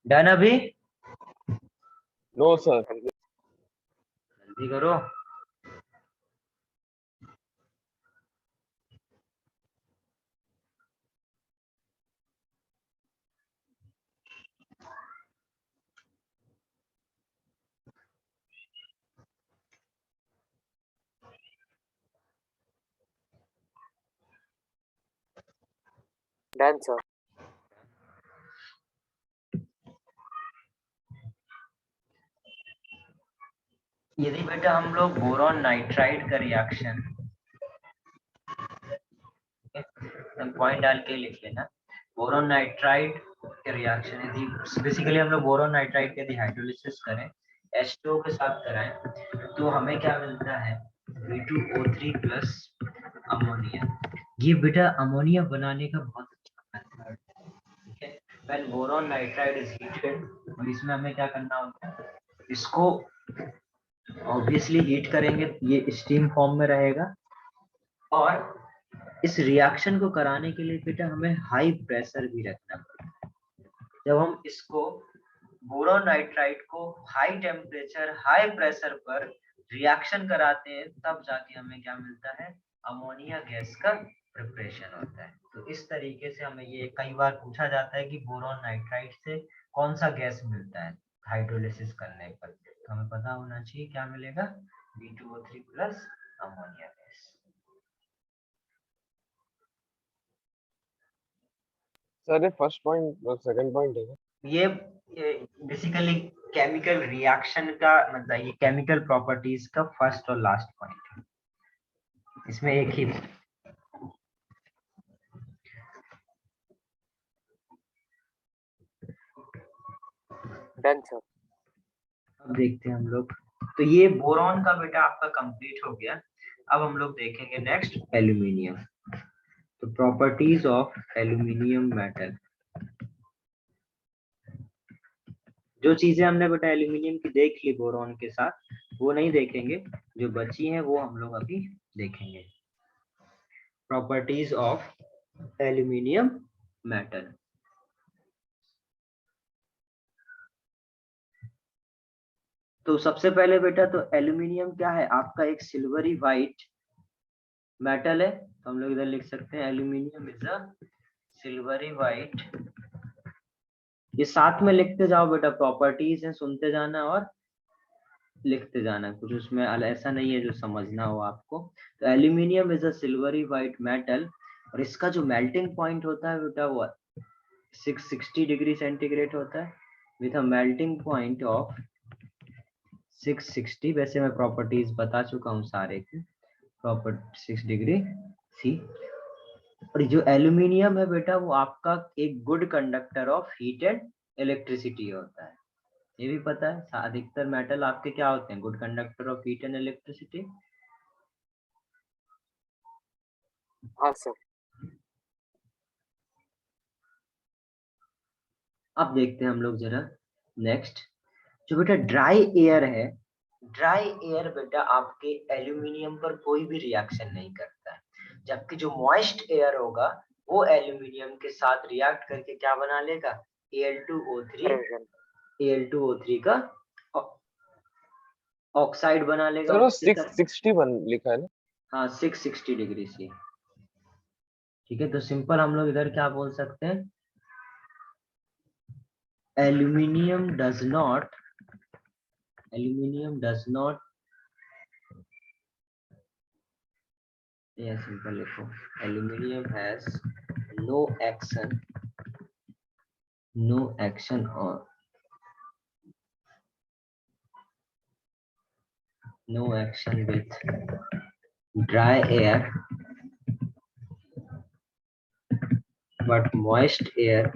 डन अभी? No sir. जल्दी करो। Done sir. यदि बेटा हम लोग बोरॉन नाइट्राइड का रिएक्शन, पॉइंट डाल के लिख लेना, बोरॉन नाइट्राइड के रिएक्शन यदि बेसिकली हम लोग बोरॉन नाइट्राइड के यदि हाइड्रोलिसिस करें, H2O के साथ कराएं, तो हमें क्या मिलता है, B2O3 प्लस अमोनिया। ये बेटा अमोनिया बनाने का बहुत अच्छा मेथड है, ठीक है। When boron nitride is heated, और इसमें हमें क्या करना होता है, इसको ऑब्वियसली हीट करेंगे, ये स्टीम फॉर्म में रहेगा, और इस रिएक्शन को कराने के लिए बेटा हमें हाई प्रेशर भी रखना पड़ेगा। जब हम इसको बोरॉन नाइट्राइड को हाई टेम्परेचर हाई प्रेशर पर रिएक्शन कराते हैं, तब जाके हमें क्या मिलता है, अमोनिया गैस का प्रिपरेशन होता है। तो इस तरीके से हमें ये कई बार पूछा जाता है कि बोरॉन नाइट्राइड से कौन सा गैस मिलता है हाइड्रोलिसिस करने पर, तो हमें पता होना चाहिए क्या मिलेगा, B2O3 plus ammonia gas. Sir ये फर्स्ट पॉइंट और सेकंड पॉइंट है। ये बेसिकली केमिकल रिएक्शन का मतलब ये केमिकल प्रॉपर्टीज का फर्स्ट और लास्ट पॉइंट है, इसमें एक ही। Done sir. अब देखते हैं हम लोग, तो ये बोरॉन का बेटा आपका कंप्लीट हो गया। अब हम लोग देखेंगे नेक्स्ट एल्यूमिनियम। तो प्रॉपर्टीज ऑफ एल्यूमिनियम मेटल, जो चीजें हमने बेटा एल्यूमिनियम की देख ली बोरॉन के साथ, वो नहीं देखेंगे, जो बची हैं वो हम लोग अभी देखेंगे। Properties of aluminium metal. तो सबसे पहले बेटा तो एल्यूमिनियम क्या है, आपका एक सिल्वरी वाइट मेटल है, तो हम लोग इधर लिख सकते हैं aluminium is a silvery white. ये साथ में लिखते जाओ बेटा, प्रॉपर्टीज हैं, सुनते जाना और लिखते जाना, कुछ उसमें ऐसा नहीं है जो समझना हो आपको। तो aluminium is a silvery white metal, और इसका जो मेल्टिंग पॉइंट होता है बेटा वो 660 डिग्री सेंटीग्रेड होता है, with a melting point of 660। वैसे मैं प्रॉपर्टीज बता चुका हूँ सारे की, प्रॉपर्टी 6 डिग्री सी। और जो एल्यूमिनियम है बेटा वो आपका एक good conductor of heat and electricity होता है, ये भी पता है। अधिकतर मेटल आपके क्या होते हैं, good conductor of heat and electricity. हाँ सर। अब देखते हैं हम लोग जरा नेक्स्ट, जो बेटा ड्राई एयर है, ड्राई एयर बेटा आपके एल्यूमिनियम पर कोई भी रिएक्शन नहीं करता है, जबकि जो मॉइस्ट एयर होगा वो एल्यूमिनियम के साथ रिएक्ट करके क्या बना लेगा, Al2O3 का ऑक्साइड बना लेगा। सर वो 661 लिखा है ना। हाँ 660 डिग्री सी, ठीक है। तो सिंपल हम लोग इधर क्या बोल सकते हैं, एल्यूमिनियम डज नॉट या सिंपल लिखो, एल्यूमिनियम हैज नो एक्शन और no action with dry air, but moist air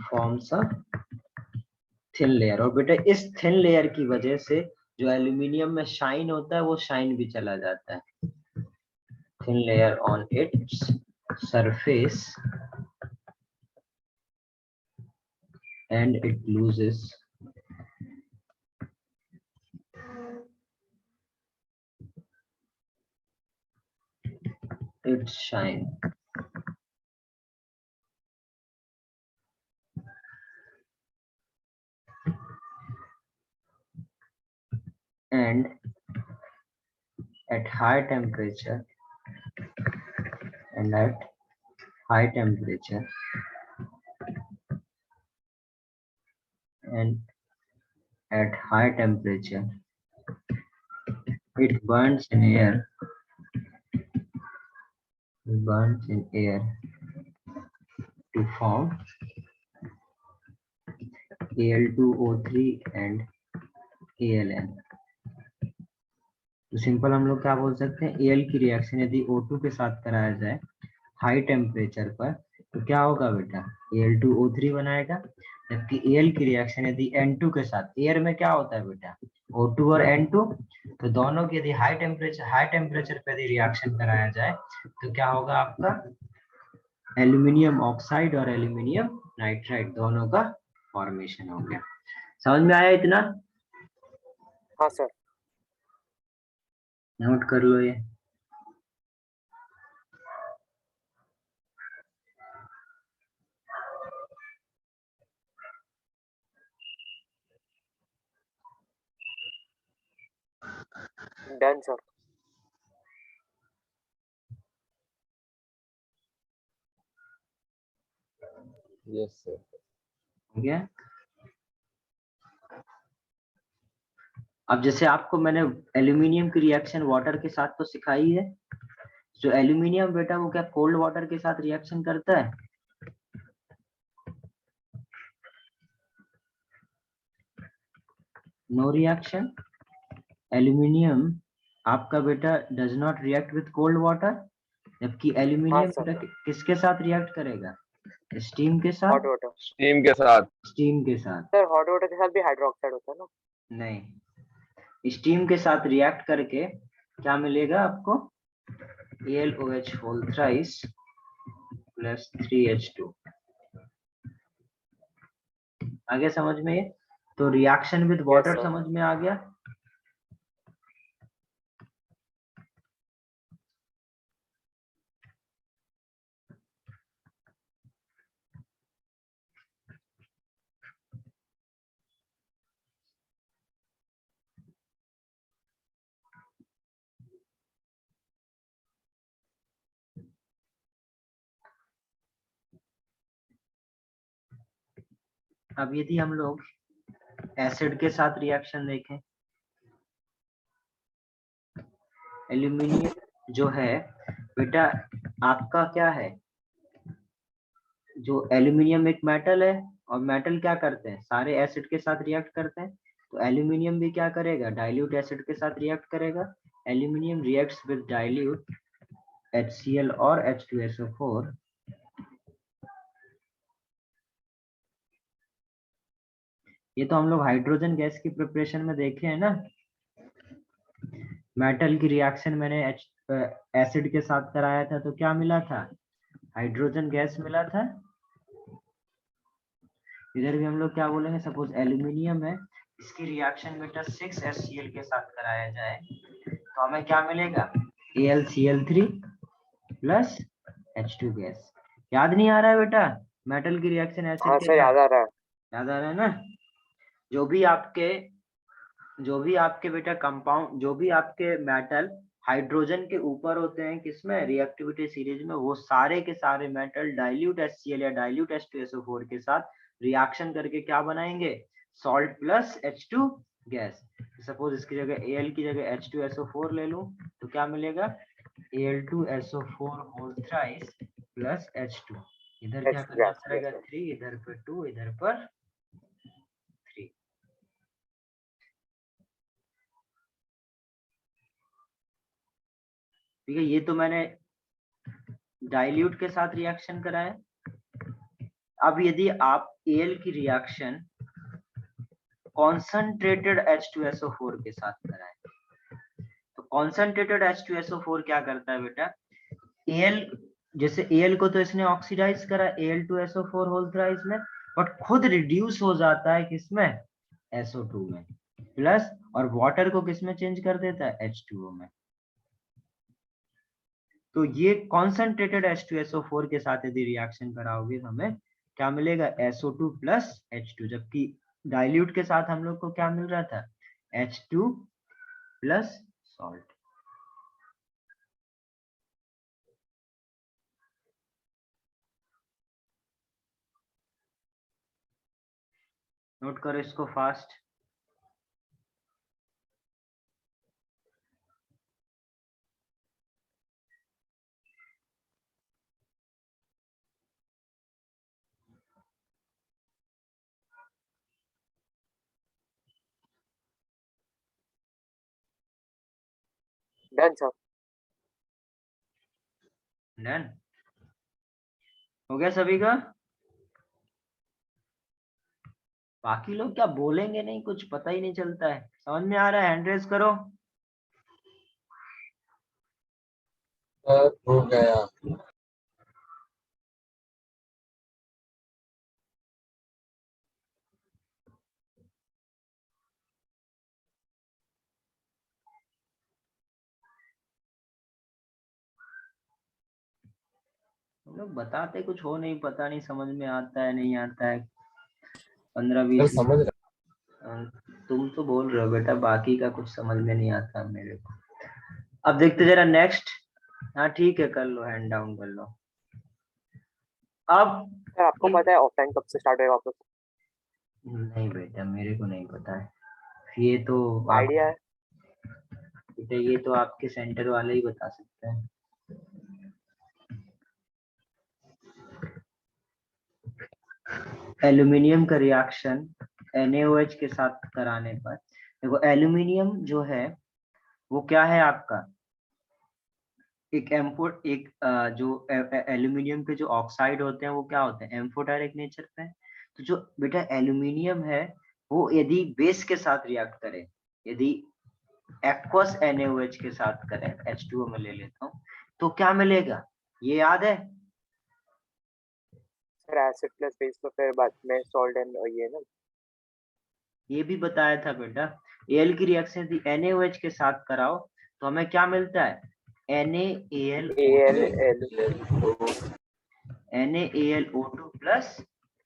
forms a thin layer। और बेटा इस थिन लेयर की वजह से जो एल्यूमिनियम में शाइन होता है वो शाइन भी चला जाता है, thin layer on its surface and it loses its shine। And at high temperature it burns in air to form Al2O3 and Aln। तो सिंपल हम लोग क्या बोल सकते हैं, Al की रिएक्शन यदि O2 के साथ कराया जाए हाई टेम्परेचर पर, तो क्या होगा बेटा, Al2O3 बनाएगा, जबकि Al की रिएक्शन यदि N2 के साथ, एयर में क्या होता है बेटा O2 और N2, तो दोनों की यदि हाई टेम्परेचर पे यदि रिएक्शन कराया जाए तो क्या होगा आपका एल्यूमिनियम ऑक्साइड और एल्यूमिनियम नाइट्राइड दोनों का फॉर्मेशन हो गया। समझ में आया इतना? हाँ सर। नोट कर लो ये। Done sir. Yes sir. हो गया। अब जैसे आपको मैंने एल्यूमिनियम की रिएक्शन वाटर के साथ तो सिखाई है, जो एल्यूमिनियम बेटा वो क्या कोल्ड वाटर के साथ रिएक्शन करता है? No reaction. एल्यूमिनियम आपका बेटा does not react with cold water, जबकि एल्यूमिनियम हाँ, बेटा किसके साथ रिएक्ट करेगा? स्टीम के साथ। Hot water. स्टीम के साथ। स्टीम के साथ सर हॉट वाटर के साथ भी हाइड्रोक्साइड होता है ना? नहीं, स्टीम के साथ रिएक्ट करके क्या मिलेगा आपको? AlOH whole thrice plus 3H2। आ गया समझ में ये? तो रिएक्शन विद वाटर sir. समझ में आ गया। अब यदि हम लोग एसिड के साथ रिएक्शन देखें, एल्यूमिनियम जो है बेटा आपका क्या है, जो एल्यूमिनियम एक मेटल है और मेटल क्या करते हैं, सारे एसिड के साथ रिएक्ट करते हैं, तो एल्यूमिनियम भी क्या करेगा, डाइल्यूट एसिड के साथ रिएक्ट करेगा। Aluminium reacts with dilute HCl और H2SO4। ये तो हम लोग हाइड्रोजन गैस की प्रिपरेशन में देखे हैं ना, मेटल की रिएक्शन मैंने एसिड के साथ कराया था तो क्या मिला था, हाइड्रोजन गैस मिला था। इधर भी हम लोग क्या बोलेंगे, सपोज एल्यूमिनियम है, इसकी रिएक्शन बेटा 6HCl के साथ कराया जाए तो हमें क्या मिलेगा, AlCl3 प्लस H2 गैस। याद नहीं आ रहा है बेटा मेटल की रिएक्शन एसिड हाँ के सर, याद साथ? आ रहा है। याद आ रहा है ना? जो भी आपके बेटा कंपाउंड, जो भी आपके मेटल हाइड्रोजन के ऊपर होते हैं किसमें, रिएक्टिविटी सीरीज में, वो सारे के सारे मेटल डाइल्यूट HCl या डाइल्यूट H2SO4 के साथ रिएक्शन करके क्या बनाएंगे, salt plus H2 gas. Suppose इसकी जगह Al की जगह H2SO4 ले लूं तो क्या मिलेगा, Al2SO4 whole thrice plus H2। इधर क्या करना gas, पड़ेगा, yes, sir. 3, इधर पर 2, इधर पर 3। ठीक है, ये तो मैंने डाइल्यूट के साथ रिएक्शन कराया। अब यदि आप Al की रिएक्शन कॉन्संट्रेटेड H2SO4 के साथ कराएं तो कॉन्संट्रेटेड H2SO4 क्या करता है बेटा, Al, जैसे Al को तो इसने ऑक्सीडाइज करा Al2SO4 होल थ्राइस में, बट खुद रिड्यूस हो जाता है किसमें, SO2 में, प्लस और वाटर को किसमें चेंज कर देता है, H2O में। तो ये कॉन्संट्रेटेड H2SO4 के साथ यदि रिएक्शन कराओगे तो हमें क्या मिलेगा, SO2 प्लस H2, जबकि डाइल्यूट के साथ हम लोग को क्या मिल रहा था, H2 प्लस सॉल्ट। नोट करो इसको फास्ट। Done, sir. डन हो गया सभी का? बाकी लोग क्या बोलेंगे, नहीं कुछ पता ही नहीं चलता है। समझ में आ रहा है? हैंड रेज करो। हो गया। हम लोग बताते कुछ हो नहीं, पता नहीं समझ में आता है नहीं आता है। 15 सर 20 समझ रहे तुम तो बोल रहे हो बेटा, बाकी का कुछ समझ में नहीं आता मेरे को। अब देखते जरा नेक्स्ट। हाँ ठीक है, कर लो, हैंड डाउन कर लो। अब सर आपको पता है ऑफलाइन कब से स्टार्ट होएगा वापस? नहीं बेटा, मेरे को नहीं पता है। ये तो आइडिया है? बेटा ये तो आपके सेंटर वाले ही बता सकते हैं। एल्यूमिनियम का रिएक्शन NaOH के साथ कराने पर, देखो एल्यूमिनियम जो है वो क्या है आपका, एक एम्फोट, एक जो एल्यूमिनियम के जो ऑक्साइड होते हैं वो क्या होते हैं, एम्फोटेरिक नेचर पे। तो जो बेटा एल्यूमिनियम है वो यदि बेस के साथ रिएक्ट करे, यदि एक्वस NaOH के साथ करे, H2O में ले लेता हूँ, तो क्या मिलेगा, ये याद है? सर एसिड प्लस बेस तो फिर बाद में सॉल्ट एंड ये ना। ये भी बताया था बेटा, Al की रिएक्शन यदि NaOH के साथ कराओ तो हमें क्या मिलता है, NaAlO2 प्लस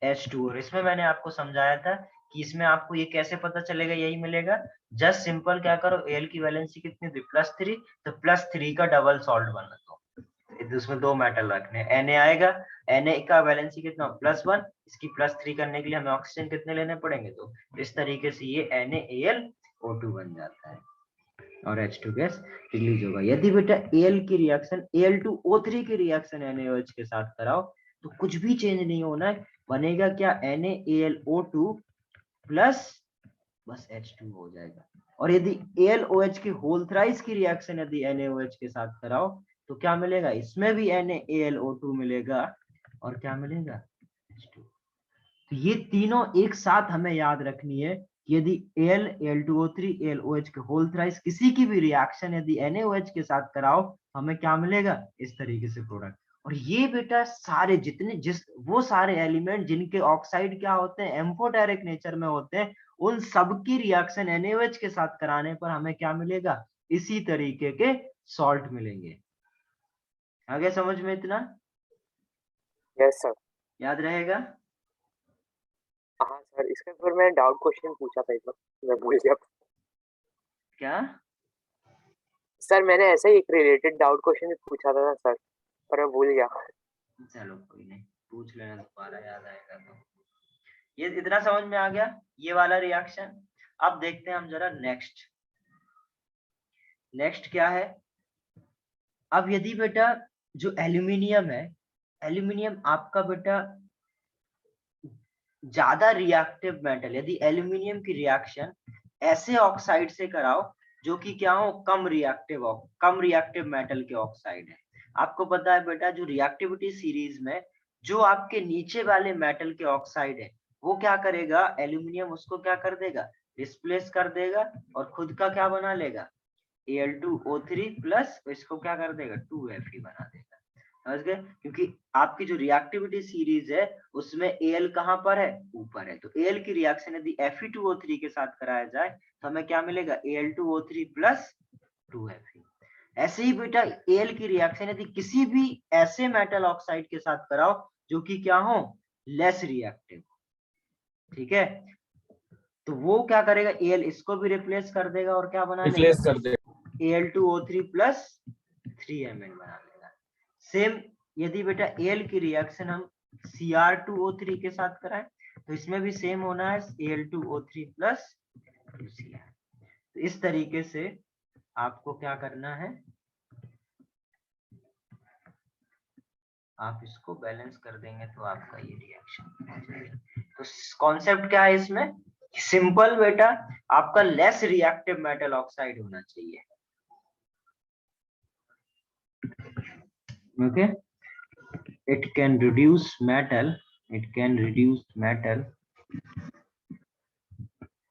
H2O। और इसमें मैंने आपको समझाया था कि इसमें आपको ये कैसे पता चलेगा, यही मिलेगा। जस्ट सिंपल क्या करो, Al की वैलेंसी कितनी थी, +3, तो +3 का डबल सॉल्ट बना दो। उसमें 2 मेटल रखने हैं, Na आएगा, Na का वैलेंसी कितना, +1, इसकी +3 करने के लिए हमें ऑक्सीजन कितने लेने पड़ेंगे, तो इस तरीके से ये NaAlO2 बन जाता है और H2 गैस रिलीज होगा। यदि बेटा Al की रिएक्शन Al2O3 की रिएक्शन NaOH के साथ कराओ तो कुछ भी चेंज नहीं होना है, बनेगा क्या, NaAlO2 प्लस बस H2 हो जाएगा। और यदि AlOH की होल थ्राइस की रिएक्शन यदि NaOH के साथ कराओ तो क्या मिलेगा, इसमें भी NaAlO2 मिलेगा और क्या मिलेगा, H2। तो ये तीनों एक साथ हमें याद रखनी है। यदि Al, Al2O3, AlOH के होल थ्राइस किसी की भी रिएक्शन यदि NaOH के साथ कराओ तो हमें क्या मिलेगा, इस तरीके से प्रोडक्ट। और ये बेटा सारे जितने वो सारे एलिमेंट जिनके ऑक्साइड क्या होते हैं, एम्फोटेरिक नेचर में होते हैं, उन सब की रिएक्शन NaOH के साथ कराने पर हमें क्या मिलेगा, इसी तरीके के सॉल्ट मिलेंगे। आगे समझ में इतना? Yes sir. याद रहेगा? हाँ सर, इसके ऊपर मैं डाउट क्वेश्चन पूछा था एक बार, मैं भूल गया। क्या सर मैंने ऐसे ही एक रिलेटेड डाउट क्वेश्चन पूछा था सर, पर मैं भूल गया। चलो कोई नहीं, पूछ लेना, दोबारा याद आएगा तो। ये इतना समझ में आ गया, ये वाला रिएक्शन। अब देखते हैं हम जरा नेक्स्ट। नेक्स्ट क्या है, अब यदि बेटा जो एल्यूमिनियम है, एल्यूमिनियम आपका बेटा ज्यादा रिएक्टिव मेटल, यदि एल्यूमिनियम की रिएक्शन ऐसे ऑक्साइड से कराओ जो कि क्या हो, कम रिएक्टिव मेटल के ऑक्साइड है। आपको पता है बेटा जो रिएक्टिविटी सीरीज में जो आपके नीचे वाले मेटल के ऑक्साइड है वो क्या करेगा, एल्यूमिनियम उसको क्या कर देगा, डिस्प्लेस कर देगा और खुद का क्या बना लेगा, Al2O3 प्लस इसको क्या कर देगा, 2Fe बना देगा। समझ गए? क्योंकि आपकी जो रिएक्टिविटी सीरीज है उसमें Al कहां पर है, ऊपर है। तो Al की रिएक्शन यदि Fe2O3 के साथ कराया जाए तो हमें क्या मिलेगा, Al2O3 प्लस 2Fe। ऐसे ही बेटा Al की रिएक्शन यदि किसी भी ऐसे मेटल ऑक्साइड के साथ कराओ जो कि क्या हो, लेस रिएक्टिव, ठीक है, तो वो क्या करेगा, Al इसको भी रिप्लेस कर देगा और क्या बना लेगा, रिप्लेस कर दे। Al2O3 प्लस 3Mn बना लेगा। सेम यदि बेटा Al की रिएक्शन हम Cr2O3 के साथ कराएं तो इसमें भी सेम होना है, Al2O3 प्लस 2Cr। तो इस तरीके से आपको क्या करना है, आप इसको बैलेंस कर देंगे तो आपका ये रिएक्शन हो जाएगा। तो कॉन्सेप्ट क्या है इसमें, सिंपल बेटा, आपका लेस रिएक्टिव मेटल ऑक्साइड होना चाहिए। Okay, it can reduce metal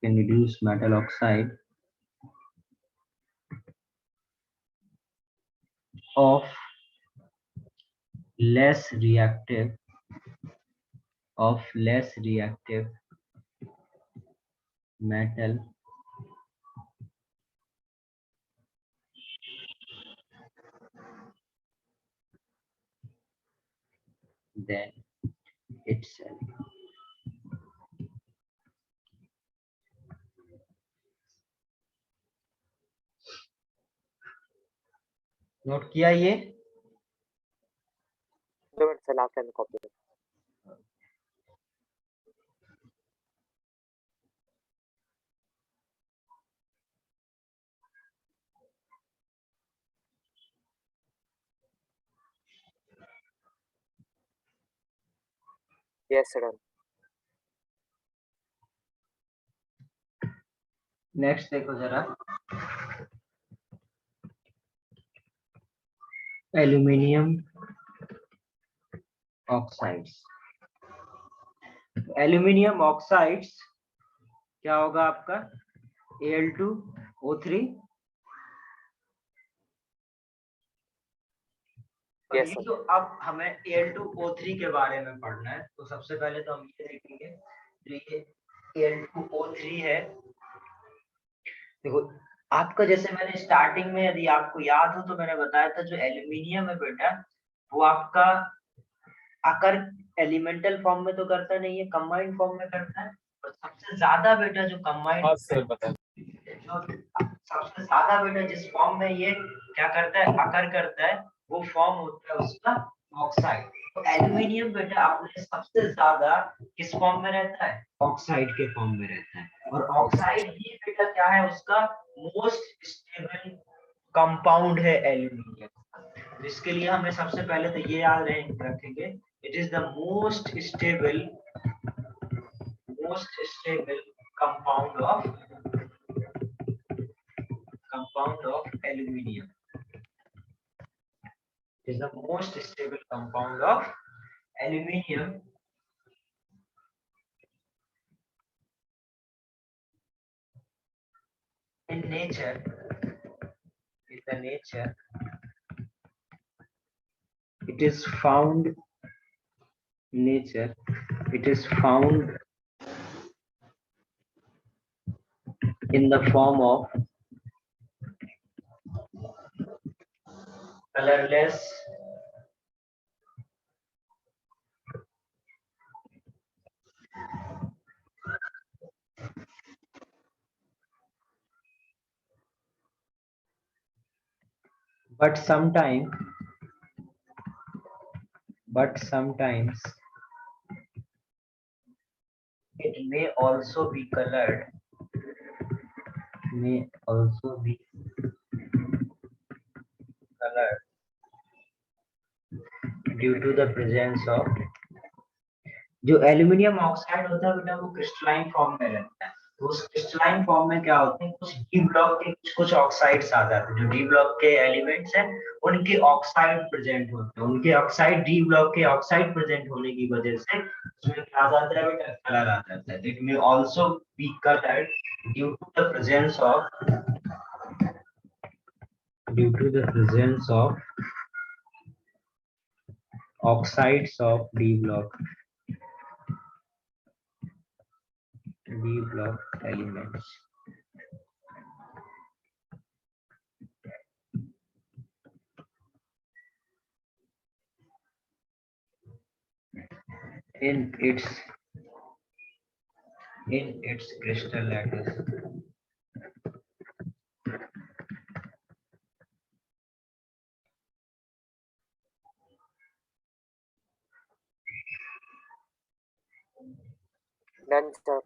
can reduce metal oxide of less reactive metal than itself. Note किया ये? 2 मिनट से last time copy. Yes sir. Next देखो जरा, एल्यूमिनियम ऑक्साइड्स। एल्यूमिनियम ऑक्साइड्स क्या होगा आपका? Al2O3। Yes, ये sir. तो अब हमें Al2O3 के बारे में पढ़ना है, तो सबसे पहले तो हम ये देखेंगे, तो ये Al2O3 है। देखो आपका, जैसे मैंने स्टार्टिंग में, यदि आपको याद हो तो मैंने बताया था, जो एल्यूमिनियम है बेटा, वो आपका आकर एलिमेंटल फॉर्म में तो करता नहीं है, कंबाइंड फॉर्म में करता है। और सबसे ज्यादा बेटा जो कंबाइंड, सबसे ज्यादा बेटा जिस फॉर्म में ये क्या करता है, आकर करता है, वो फॉर्म होता है उसका ऑक्साइड। तो एल्यूमिनियम बेटा अपने सबसे ज्यादा किस फॉर्म में रहता है? ऑक्साइड के फॉर्म में रहता है। और ऑक्साइड ही बेटा क्या है, उसका मोस्ट स्टेबल कंपाउंड है एल्यूमिनियम। इसके लिए हमें सबसे पहले तो ये याद रखेंगे, it is the most stable compound of aluminium. Is the most stable compound of aluminium. In nature, it is found in the form of colorless but sometimes it may also be colored, due to the presence of, जो aluminium oxide होता है बेटा, वो crystalline form में रहता है। तो उस क्रिस्टलाइन फॉर्म में क्या होते हैं, कुछ डी ब्लॉक के कुछ ऑक्साइड्स आ जाते हैं। जो डी ब्लॉक के एलिमेंट्स हैं उनके ऑक्साइड प्रेजेंट होते हैं, उनके ऑक्साइड, डी ब्लॉक के ऑक्साइड प्रेजेंट होने की वजह से उसमें क्या आ जाता है बेटा, कलर आ जाता है। It may also be coloured due to the presence of oxides of D block elements. In its crystal lattice. Done, sir.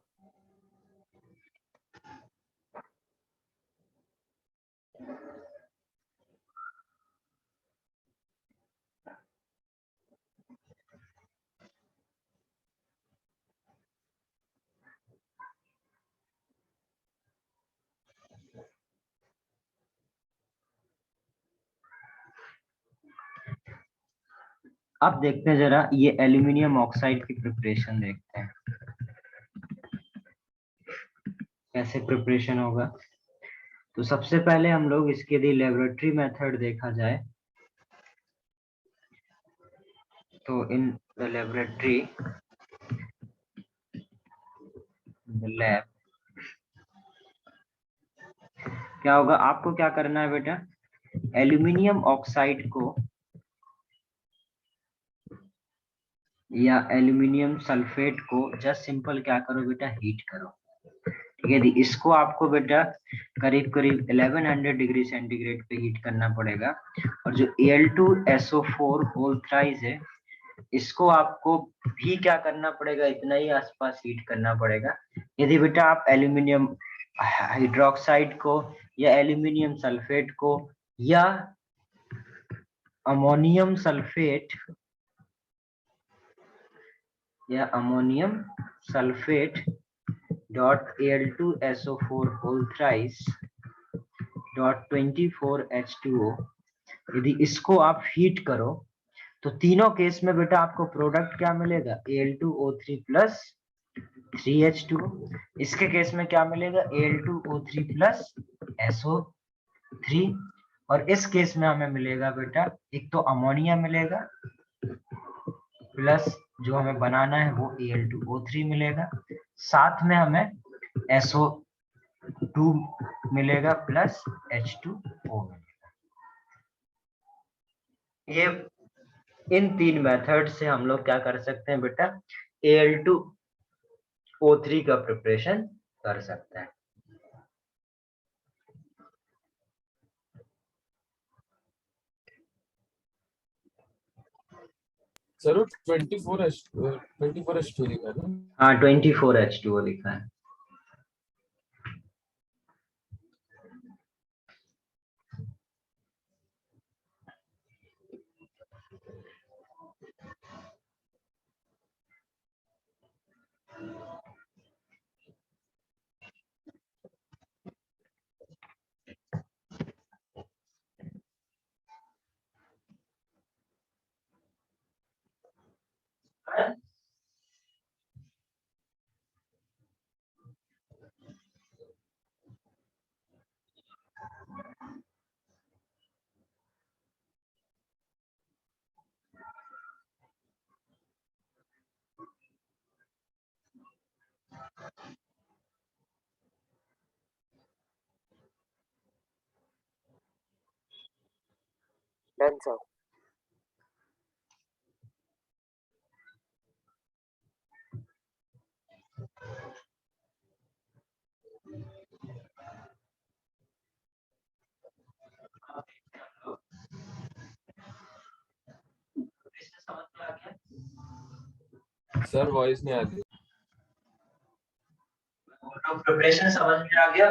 अब देखते हैं जरा, ये एल्यूमिनियम ऑक्साइड की प्रिपरेशन देखते हैं। कैसे प्रिपरेशन होगा। तो सबसे पहले हम लोग इसके यदि लेबोरेटरी मेथड देखा जाए तो इन द लेबोरेटरी लैब क्या होगा, आपको क्या करना है बेटा, एल्यूमिनियम ऑक्साइड को या एल्यूमिनियम सल्फेट को जस्ट सिंपल क्या करो बेटा, हीट करो। ठीक है, यदि इसको आपको बेटा करीब करीब 1100 डिग्री सेंटीग्रेड पे हीट करना पड़ेगा, और जो Al2SO4 होल थ्राइस है इसको आपको भी क्या करना पड़ेगा, इतना ही आसपास हीट करना पड़ेगा। यदि बेटा आप एल्यूमिनियम हाइड्रोक्साइड को या एल्यूमिनियम सल्फेट को या ammonium sulphate dot Al2SO4 whole thrice dot 24H2O यदि इसको आप हीट करो तो तीनों केस में बेटा आपको प्रोडक्ट क्या मिलेगा, Al2O3 प्लस 3H2O। इसके केस में क्या मिलेगा, Al2O3 प्लस SO3। और इस केस में हमें मिलेगा बेटा एक तो अमोनिया मिलेगा प्लस जो हमें बनाना है वो Al2O3 मिलेगा, साथ में हमें SO2 मिलेगा प्लस H2O मिलेगा। ये इन तीन मेथड से हम लोग क्या कर सकते हैं बेटा, Al2O3 का प्रिपरेशन कर सकते हैं। सर 24H2 लिखा है ना? हाँ 24H2O लिखा है। Done sir. सर वॉइस नहीं आती। प्रिपरेशन समझ में आ गया।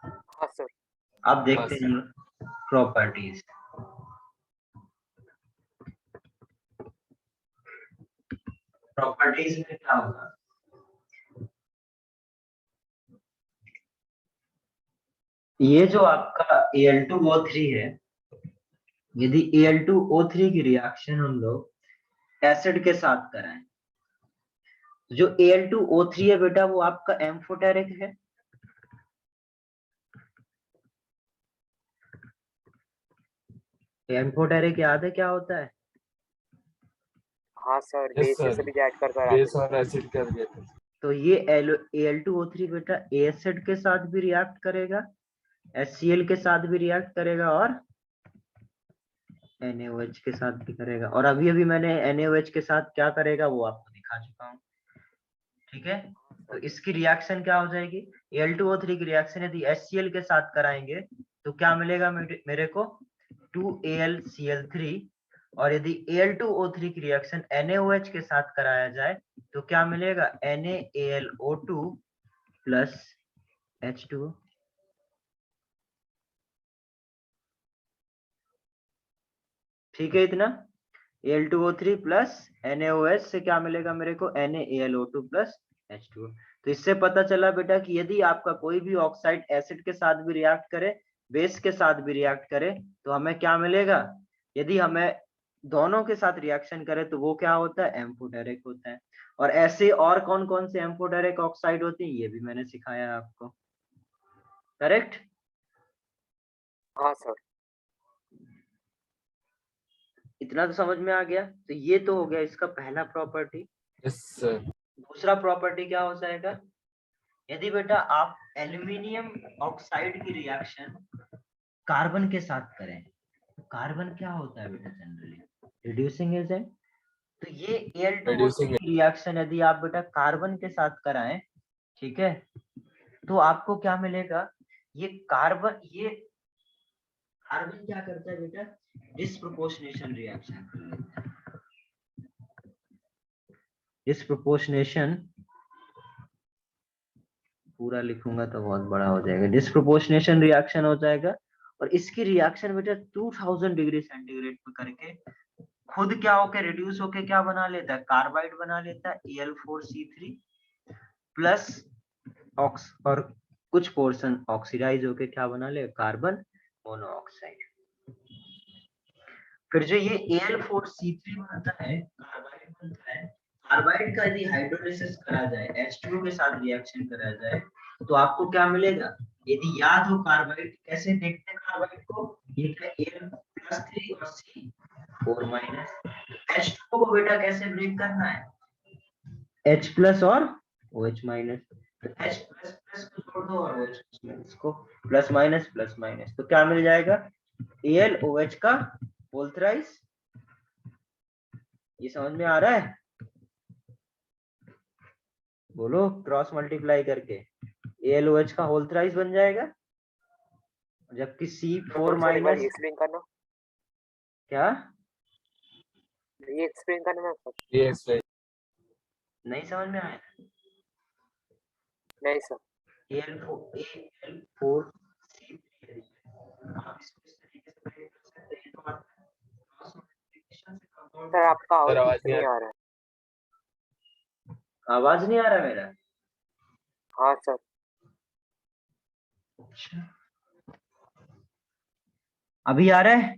हाँ सर। अब देखते हैं प्रॉपर्टीज। प्रॉपर्टीज में क्या होगा, ये जो आपका Al2O3 है, यदि Al2O3 की रिएक्शन हम लोग एसिड के साथ कराएं, जो Al2O3 है बेटा वो आपका एम्फोटेरिक है। एम्फोटेरिक याद है क्या होता है? हाँ सर, Yes, बेस sir. से भी ऐड कर कर बेस और एसिड कर दिया। तो ये Al2O3 बेटा एसिड के साथ भी रिएक्ट करेगा, HCl के साथ भी रिएक्ट करेगा और NaOH के साथ भी करेगा। और अभी अभी मैंने NaOH के साथ क्या करेगा वो आपको दिखा चुका हूँ। ठीक है, तो इसकी रिएक्शन क्या हो जाएगी, Al2O3 की रिएक्शन यदि HCl के साथ कराएंगे तो क्या मिलेगा मेरे को 2AlCl3, और यदि Al2O3 की रिएक्शन NaOH के साथ कराया जाए तो क्या मिलेगा NaAlO2 प्लस H2O। ठीक है, इतना Al2O3 प्लस NaOH से क्या मिलेगा मेरे को NaAlO2 प्लस H2O। तो इससे पता चला बेटा कि यदि आपका कोई भी ऑक्साइड एसिड के साथ भी रिएक्ट करे, बेस के साथ भी रिएक्ट करे, तो हमें क्या मिलेगा, यदि हमें दोनों के साथ रिएक्शन करे तो वो क्या होता है, एम्फोटेरिक होता है। और ऐसे और कौन कौन से एम्फोटेरिक ऑक्साइड होते हैं ये भी मैंने सिखाया आपको, करेक्ट। हाँ सर। इतना तो समझ में आ गया। तो ये तो हो गया इसका पहला प्रॉपर्टी। Yes sir. दूसरा प्रॉपर्टी क्या हो जाएगा, यदि बेटा आप एल्यूमिनियम ऑक्साइड की रिएक्शन कार्बन के साथ करें, तो कार्बन क्या होता है बेटा जनरली, रिड्यूसिंग एजेंट। तो ये Al2O3 Reducing की रिएक्शन यदि आप बेटा कार्बन के साथ कराएं, ठीक है, तो आपको क्या मिलेगा, ये कार्बन क्या करता है बेटा, डिस्प्रोपोर्शनेशन रिएक्शन कर लेता है। डिस्प्रोपोर्शनेशन पूरा लिखूंगा तो बहुत बड़ा हो जाएगा, डिस्प्रोपोर्शनेशन रिएक्शन हो जाएगा। और इसकी रिएक्शन बेटा 2000 डिग्री सेंटीग्रेड पे करके खुद क्या होके रिड्यूस होके क्या बना लेता है, कार्बाइड बना लेता है, Al4C3 प्लस ऑक्स, और कुछ पोर्शन ऑक्सीडाइज होके क्या बना ले, कार्बन मोनोऑक्साइड। फिर जो ये Al4C3 बनता है, कार्बाइड बनता है, कार्बाइड का यदि हाइड्रोलिसिस करा जाए, H2O के साथ रिएक्शन करा जाए, तो आपको क्या मिलेगा, यदि याद हो कार्बाइड कैसे देखते हैं कार्बाइड को, ये Al+3 और C4-, H2O को बेटा कैसे ब्रेक करना है, H+ और OH-। H++ को छोड़ दो और OH- को प्लस माइनस, तो क्या मिल जाएगा, AlOH का होल थ्राइस। ये समझ में आ रहा है, बोलो, क्रॉस मल्टीप्लाई करके AlOH का होल थ्राइस बन जाएगा, जबकि C4-, ये एक्सप्लेन करना, क्या ये एक्सप्लेन करना ना सर। ये एक्सप्लेन। नहीं समझ में आया, नहीं सर। Al4C3 आप इसको इस तरीके से break कर सकते हैं, तो आप क्रॉस मल्टीप्लिकेशन से कंपाउंड सर आपका सर आवाज आवाज नहीं नहीं आ रहा है। आवाज नहीं आ रहा मेरा, हाँ सर। अभी आ रहा है।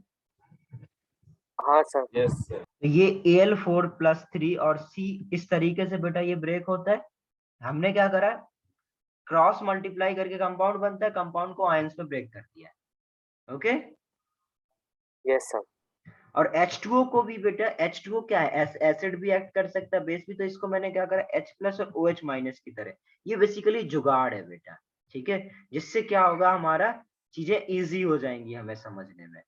हाँ सर। Yes sir. तो ये Al4+3 और C इस तरीके से बेटा ये ब्रेक होता है। हमने क्या करा, क्रॉस मल्टीप्लाई करके कंपाउंड बनता है, कंपाउंड को आयंस में ब्रेक कर दिया, ओके। Yes sir. और H2O को भी बेटा, H2O क्या है, एसिड भी एक्ट कर सकता है, बेस भी, तो इसको मैंने क्या करा, H+ और OH- की तरह। ये बेसिकली जुगाड़ है बेटा, ठीक है, जिससे क्या होगा, हमारा चीजें इजी हो जाएंगी हमें समझने में।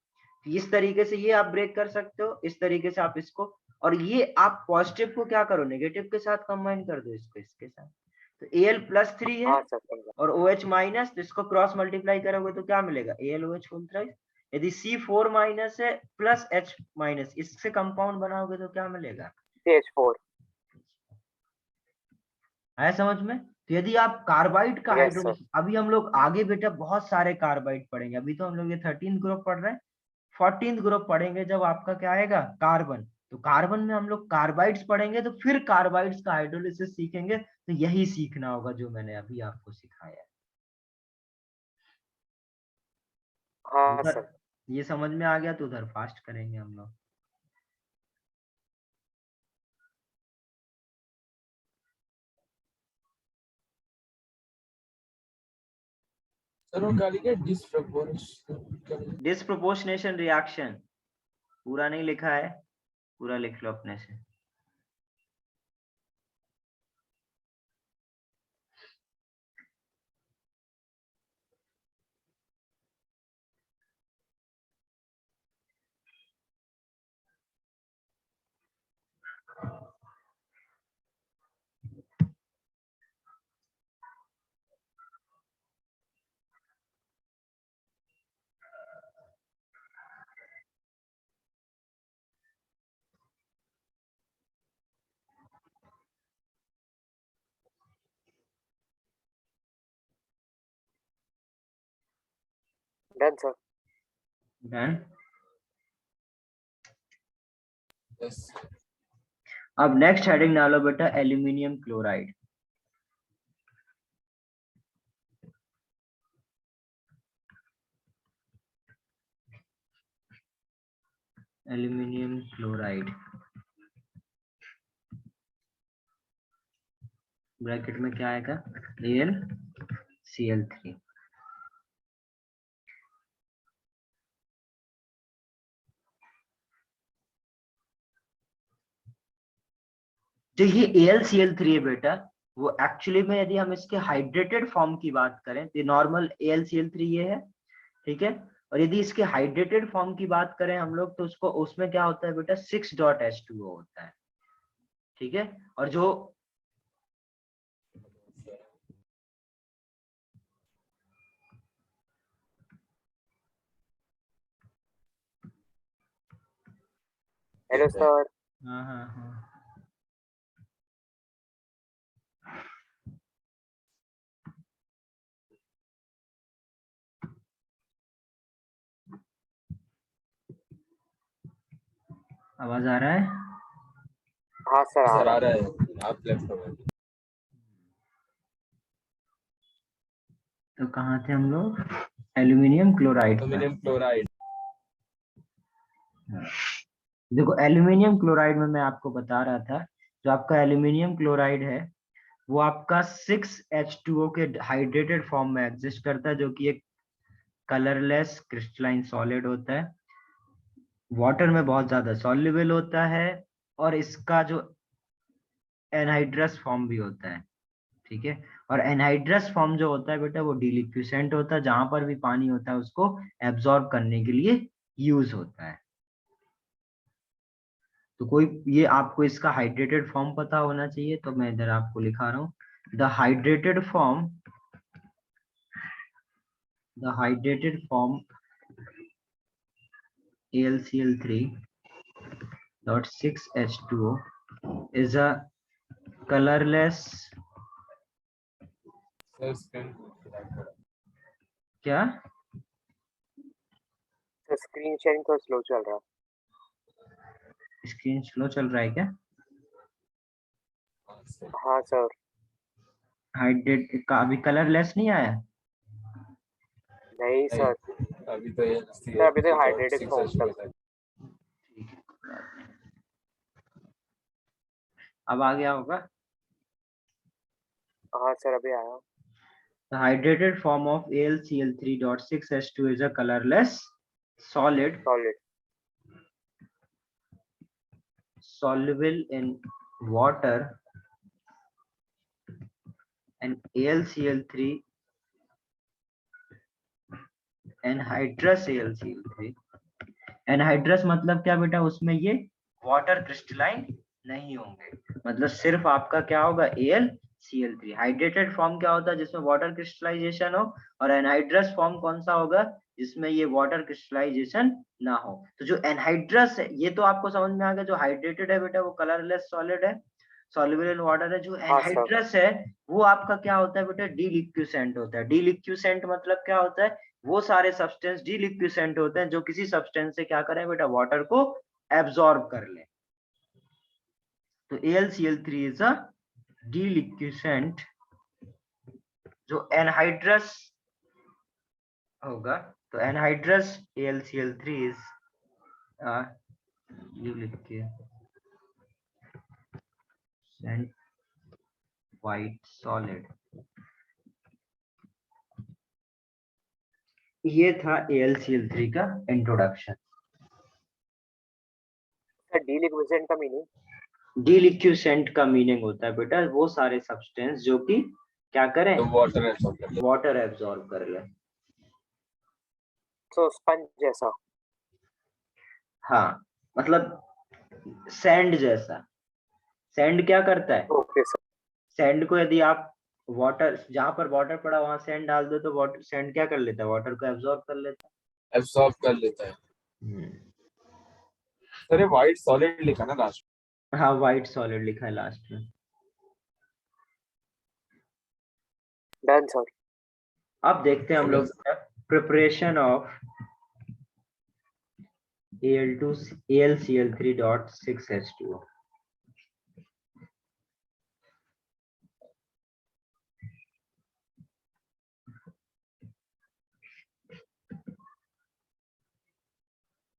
तो इस तरीके से ये आप ब्रेक कर सकते हो, इस तरीके से आप इसको, और ये आप पॉजिटिव को क्या करो, नेगेटिव के साथ कंबाइन कर दो इसको इसके साथ। तो Al+3 है हाँ सर समझा। और OH-, तो इसको क्रॉस मल्टीप्लाई करोगे तो क्या मिलेगा, AlOH होल थ्राइस। यदि C4- है प्लस H-, इससे कंपाउंड बनाओगे तो क्या मिलेगा, CH4। है समझ में। तो यदि आप कार्बाइड का यस सर। हाइड्रोलिसिस, अभी हम लोग आगे बेटा बहुत सारे कार्बाइड पढ़ेंगे, अभी तो हम लोग ये 13th ग्रुप पढ़ रहे हैं, 14th ग्रुप पढ़ेंगे जब आपका क्या आएगा, कार्बन। तो कार्बन में हम लोग कार्बाइड्स पढ़ेंगे, तो फिर कार्बाइड्स का हाइड्रोलिसिस सीखेंगे, तो यही सीखना होगा जो मैंने अभी आपको सिखाया है। हाँ उधर सर। ये समझ में आ गया तो उधर फास्ट करेंगे हम लोग। सर वो गाली के डिस्प्रोपोर्शनल। डिस्प्रोपोर्शनेशन रिएक्शन पूरा नहीं लिखा है, पूरा लिख लो अपने से। Done sir. डन। यस। अब नेक्स्ट हेडिंग डालो बेटा, aluminium chloride. Aluminium chloride, bracket में क्या आएगा, AlCl3। जो ये AlCl3 है बेटा, वो एक्चुअली में यदि हम इसके हाइड्रेटेड फॉर्म की बात करें तो नॉर्मल AlCl3 ये है, ठीक है। और यदि इसके हाइड्रेटेड फॉर्म की बात करें हम लोग तो उसको उसमें क्या होता है बेटा, 6.H2O होता है, ठीक है। और जो हेलो सर। हाँ हाँ हाँ, आवाज आ रहा है? हाँ सर आ सर रहा आ है। रहा है, आप लेफ्ट हो। तो कहाँ थे हम लोग, एल्यूमिनियम क्लोराइड पर। Aluminium chloride. देखो एल्यूमिनियम क्लोराइड में मैं आपको बता रहा था, जो आपका एल्यूमिनियम क्लोराइड है वो आपका 6H2O के हाइड्रेटेड फॉर्म में एग्जिस्ट करता है, जो कि एक कलरलेस क्रिस्टलाइन सॉलिड होता है, वाटर में बहुत ज्यादा सॉल्युबल होता है, और इसका जो एनहाइड्रस फॉर्म भी होता है, ठीक है। और एनहाइड्रस फॉर्म जो होता है बेटा वो डिलिक्विसेंट होता है, जहां पर भी पानी होता है उसको एब्जॉर्ब करने के लिए यूज होता है। तो कोई ये आपको इसका हाइड्रेटेड फॉर्म पता होना चाहिए, तो मैं इधर आपको लिखा रहा हूँ, the hydrated form, the hydrated form AlCl3.6H2O is a colorless, sir screen क्या सर स्क्रीन शेयरिंग तो स्लो चल रहा है। स्क्रीन स्लो चल रहा है क्या? हाँ सर। हाइड्रेट का अभी कलरलेस नहीं आया? नहीं सर, अभी तो ये सर अभी तो हाइड्रेटेड फॉर्म तक। अब आ गया होगा। हाँ सर अभी आया। The hydrated form of AlCl3.6H2 is a colorless solid solid. soluble in water, and AlCl3 anhydrous AlCl3, anhydrous मतलब क्या बेटा, उसमें ये वाटर क्रिस्टलाइन नहीं होंगे, मतलब सिर्फ आपका क्या होगा, AlCl3। हाइड्रेटेड फॉर्म क्या होता है, जिसमें वाटर क्रिस्टलाइजेशन हो, और एनहाइड्रस फॉर्म कौन सा होगा, जिसमें ये वाटर क्रिस्टलाइजेशन ना हो। तो जो एनहाइड्रस है ये तो आपको समझ में आ गया, जो हाइड्रेटेड है बेटा वो कलरलेस सॉलिड है, सॉल्युबल इन वाटर है। जो हाँ सर। एनहाइड्रस है वो आपका क्या होता है बेटा, डीलिक्विसेंट होता है। डीलिक्विसेंट मतलब क्या होता है, वो सारे सब्सटेंस डीलिक्विसेंट होते हैं जो किसी सब्सटेंस से क्या करें बेटा, वाटर को एब्सॉर्ब कर ले। तो AlCl3 इज अ डीलिक्विसेंट, जो एनहाइड्रस होगा। तो anhydrous AlCl3 is a deliquescent white solid. ये था AlCl3 का इंट्रोडक्शन। सर डीलिक्विसेंट का मीनिंग? डीलिक्विसेंट का मीनिंग होता है बेटा वो सारे सब्सटेंस जो कि क्या करें, तो वाटर एब्सॉर्ब कर लेते वाटर एब्सॉर्ब कर ले। तो स्पंज जैसा। हाँ, मतलब सैंड जैसा। सैंड क्या करता है, ओके सर। सैंड को यदि आप वाटर, जहां पर वाटर पड़ा वहां सैंड डाल दो तो वाटर, सैंड क्या कर लेता है, वाटर को एब्सॉर्ब कर लेता हैं, एब्सॉर्ब कर लेता है। है। सर ये व्हाइट सॉलिड लिखा ना लास्ट हाँ, व्हाइट सॉलिड लिखा है लास्ट में। Done sir. अब देखते हैं हम लोग प्रिपरेशन ऑफ AlCl3.6H2O।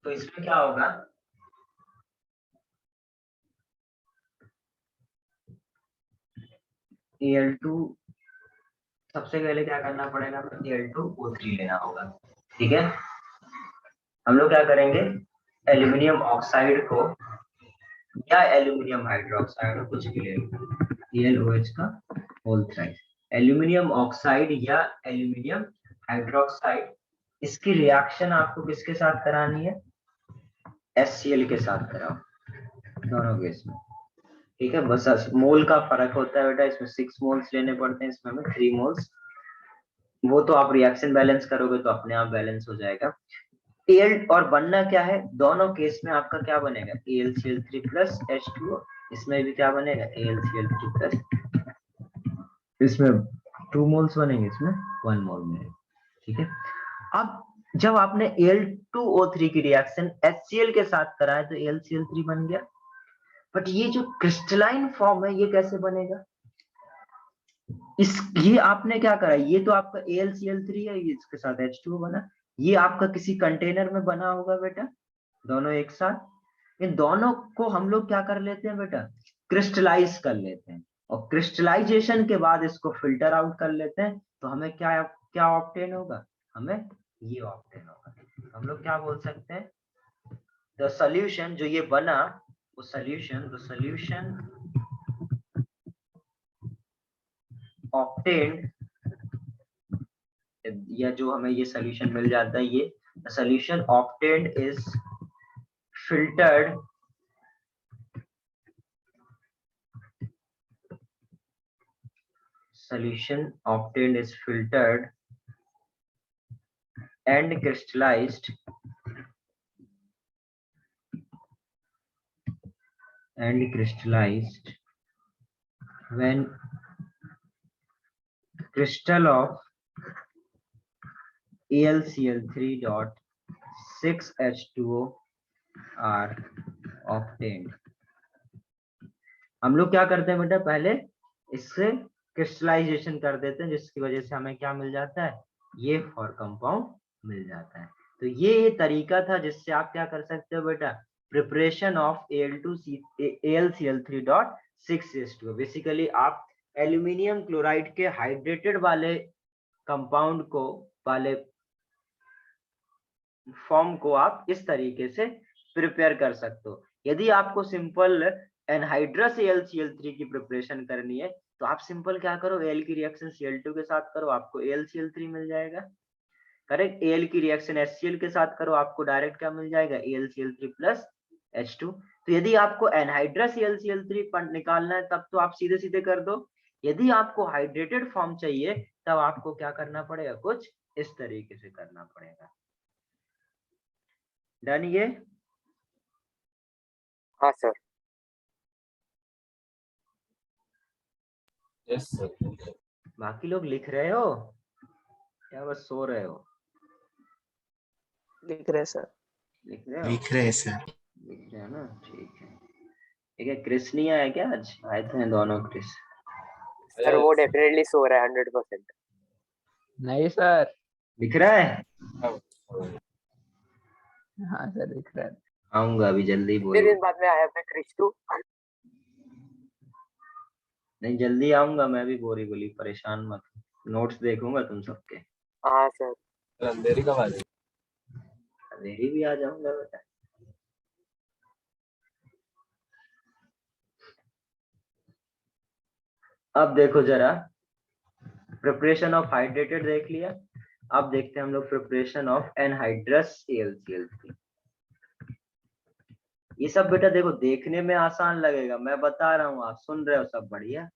तो इसमें क्या होगा, Al2 सबसे पहले क्या करना पड़ेगा, Al2O3 लेना होगा। ठीक है, हम लोग क्या करेंगे, एल्यूमिनियम ऑक्साइड को या एल्यूमिनियम हाइड्रोक्साइड कुछ भी ले लो, AlOH का होल थ्राइस, एल्यूमिनियम ऑक्साइड या एल्यूमिनियम हाइड्रोक्साइड, इसकी रिएक्शन आपको किसके साथ करानी है, HCl के साथ कराओ दोनों केस में। ठीक है, बस मोल का फर्क होता है बेटा, इसमें 6 मोल्स लेने पड़ते हैं, इसमें हमें 3 मोल्स, वो तो आप रिएक्शन बैलेंस करोगे तो अपने आप बैलेंस हो जाएगा। एल और बनना क्या है, दोनों केस में आपका क्या बनेगा, AlCl3 प्लस H2O, इसमें भी क्या बनेगा, AlCl3 प्लस, इसमें 2 मोल्स बनेंगे, इसमें 1 मोल बनेगा। ठीक है, अब जब आपने Al2O3 की रिएक्शन HCl के साथ कराया तो AlCl3 बन गया, बट ये जो क्रिस्टलाइन फॉर्म है ये कैसे बनेगा, ये आपने क्या करा, ये तो आपका AlCl3 है, ये इसके साथ H2O बना, ये आपका किसी कंटेनर में बना होगा बेटा, दोनों एक साथ, इन दोनों को हम लोग क्या कर लेते हैं बेटा, क्रिस्टलाइज कर लेते हैं, और क्रिस्टलाइजेशन के बाद इसको फिल्टर आउट कर लेते हैं, तो हमें क्या क्या ऑब्टेन होगा, हमें ये ऑब्टेन होगा। हम लोग क्या बोल सकते हैं, द सॉल्यूशन जो ये बना, वो सॉल्यूशन, द सॉल्यूशन ऑब्टेन्ड, या जो हमें ये सॉल्यूशन मिल जाता है, ये solution obtained is filtered solution obtained is filtered and crystallized when crystal of AlCl3.6H2O are obtained। हम लोग क्या करते हैं बेटा, पहले इससे क्रिस्टलाइजेशन कर देते हैं, जिसकी वजह से हमें क्या मिल जाता है, ये फॉर कंपाउंड मिल जाता है। तो ये तरीका था जिससे आप क्या कर सकते हो बेटा, प्रिपरेशन ऑफ AlCl3.6H2O। बेसिकली आप एल्यूमिनियम क्लोराइड के हाइड्रेटेड वाले कंपाउंड को, वाले फॉर्म को आप इस तरीके से प्रिपेयर कर सकते हो। यदि आपको सिंपल एनहाइड्रस AlCl3 की प्रिपरेशन करनी है तो आप सिंपल क्या करो, Al की रिएक्शन Cl2 के साथ करो, आपको AlCl3 मिल जाएगा। करेक्ट, Al की रिएक्शन HCl के साथ करो, आपको डायरेक्ट क्या मिल जाएगा, AlCl3 प्लस H2। तो यदि आपको एनहाइड्रस AlCl3 निकालना है तब तो आप सीधे सीधे कर दो, यदि आपको हाइड्रेटेड फॉर्म चाहिए तब आपको क्या करना पड़ेगा, कुछ इस तरीके से करना पड़ेगा। डन ये? हाँ सर। Yes sir. बाकी लोग लिख रहे हो क्या, बस सो रहे हो? लिख रहे सर। लिख रहे हो? लिख रहे हैं सर। लिख रहे हो ना, ठीक है। ठीक है, क्रिस नहीं आया क्या आज? आए थे दोनों क्रिस। सर वो डेफिनेटली सो रहा है 100%। नहीं सर। लिख रहा है? हाँ सर लिख रहा है। आऊंगा अभी जल्दी, कितने बोलो। दिन बाद में आया मैं क्रिस्टू। नहीं जल्दी आऊंगा मैं भी, बोरी बोली, परेशान मत, नोट्स देखूंगा तुम सबके। हाँ सर। अंधेरी कब आ जाएगी? अंधेरी भी आ जाऊंगा बेटा। अब देखो जरा, प्रिपरेशन ऑफ हाइड्रेटेड देख लिया, अब देखते हैं हम लोग प्रिपरेशन ऑफ एनहाइड्रस AlCl3। ये सब बेटा देखो देखने में आसान लगेगा, मैं बता रहा हूँ, आप सुन रहे हो, सब बढ़िया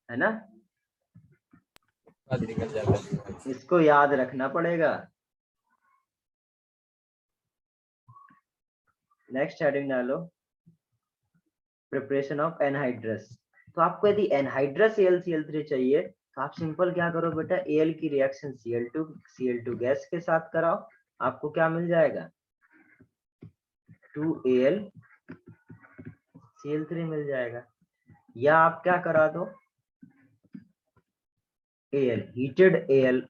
है ना, निकल जाएगा। इसको याद रखना पड़ेगा। नेक्स्ट हेडिंग डालो, प्रिपरेशन ऑफ एनहाइड्रस। तो आपको यदि एनहाइड्रस AlCl3 चाहिए तो आप सिंपल क्या करो बेटा, Al की रिएक्शन Cl2 गैस के साथ कराओ, आपको क्या मिल जाएगा, 2AlCl3 मिल जाएगा। या आप क्या करा दो, हीटेड Al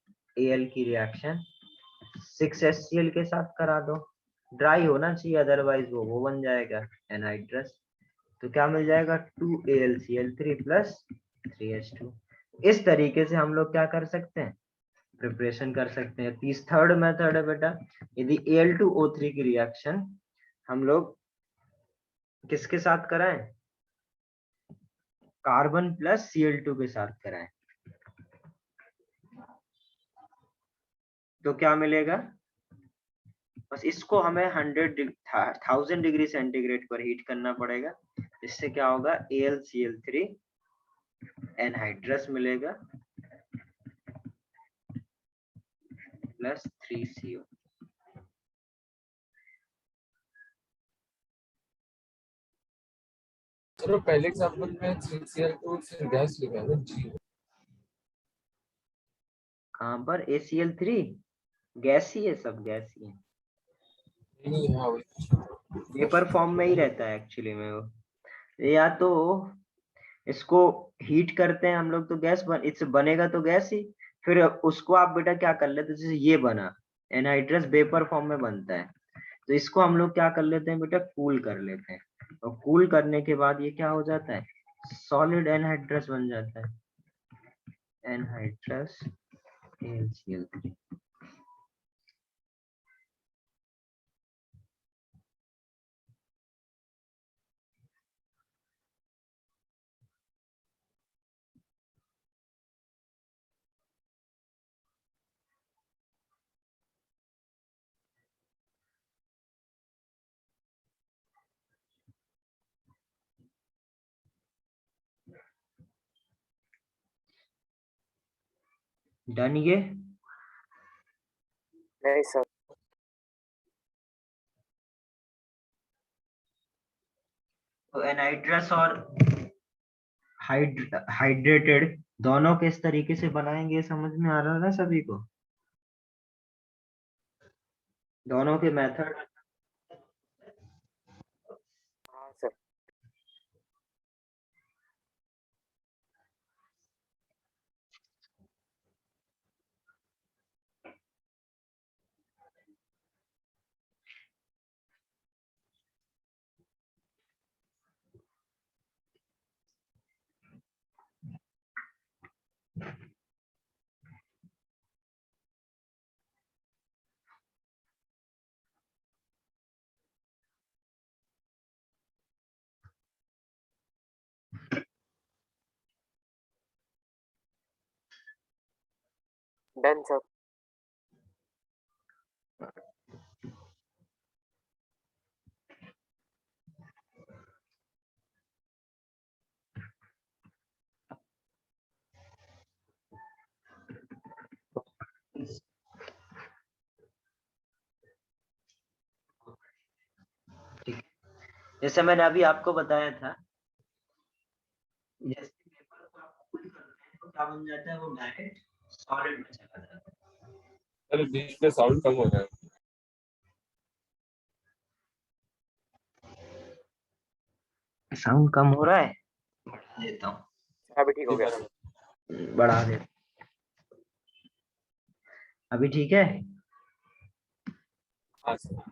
की रिएक्शन 6HCl के साथ करा दो, ड्राई होना चाहिए अदरवाइज वो बन जाएगा एनहाइड्रस। तो क्या मिल जाएगा, 2AlCl3 प्लस 3H2। इस तरीके से हम लोग क्या कर सकते हैं, प्रिपरेशन कर सकते हैं। थर्ड मेथड है बेटा, यदि Al2O3 की रिएक्शन हम लोग किसके साथ कराएं, कार्बन प्लस Cl2 के साथ कराएं, तो क्या मिलेगा, बस इसको हमें 1000 डिग्री सेंटीग्रेड पर हीट करना पड़ेगा। इससे क्या होगा, AlCl3 एनहाइड्रस मिलेगा प्लस 3CO। चलो पहले एग्जांपल में 3Cl2 फिर गैस लिखा है ना जी। कहाँ पर, ACl3 गैस ही है, सब गैस ही है, नहीं हाँ वही। वेपर फॉर्म में ही रहता है एक्चुअली में वो। या तो इसको हीट करते हैं हम लोग तो गैस इससे बनेगा तो गैस ही, फिर उसको आप बेटा क्या कर लेते हैं, जैसे ये बना एनहाइड्रस वेपर फॉर्म में बनता है, तो इसको हम लोग क्या कर लेते हैं बेटा, कूल कर लेते हैं, और कूल करने के बाद ये क्या हो जाता है, सॉलिड एनहाइड्रस बन जाता है, एनहाइड्रस AlCl3। डन ये, नहीं सर। तो एनहाइड्रस और हाइड्रेटेड दोनों किस तरीके से बनाएंगे, समझ में आ रहा है ना सभी को, दोनों के मेथड। हाँ सर। Done sir. जैसे मैंने अभी आपको बताया था, जैसे पेपर को आप कूल करते हैं तो क्या बन जाता है, वो डायरेक्ट सॉलिड में चला जाता अरे बीच में साउंड कम हो रहा है। है। साउंड कम हो रहा है, बढ़ा देता हूँ, अभी ठीक हो गया। बढ़ा देता, अभी ठीक है। हाँ सर।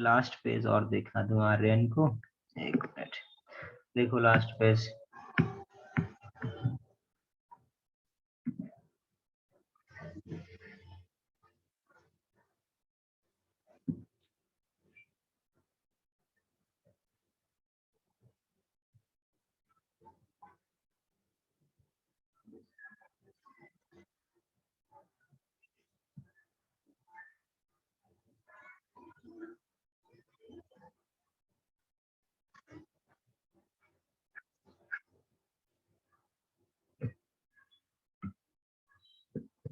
लास्ट पेज और दिखा दूं आर्यन को, एक मिनट, देखो लास्ट पेज।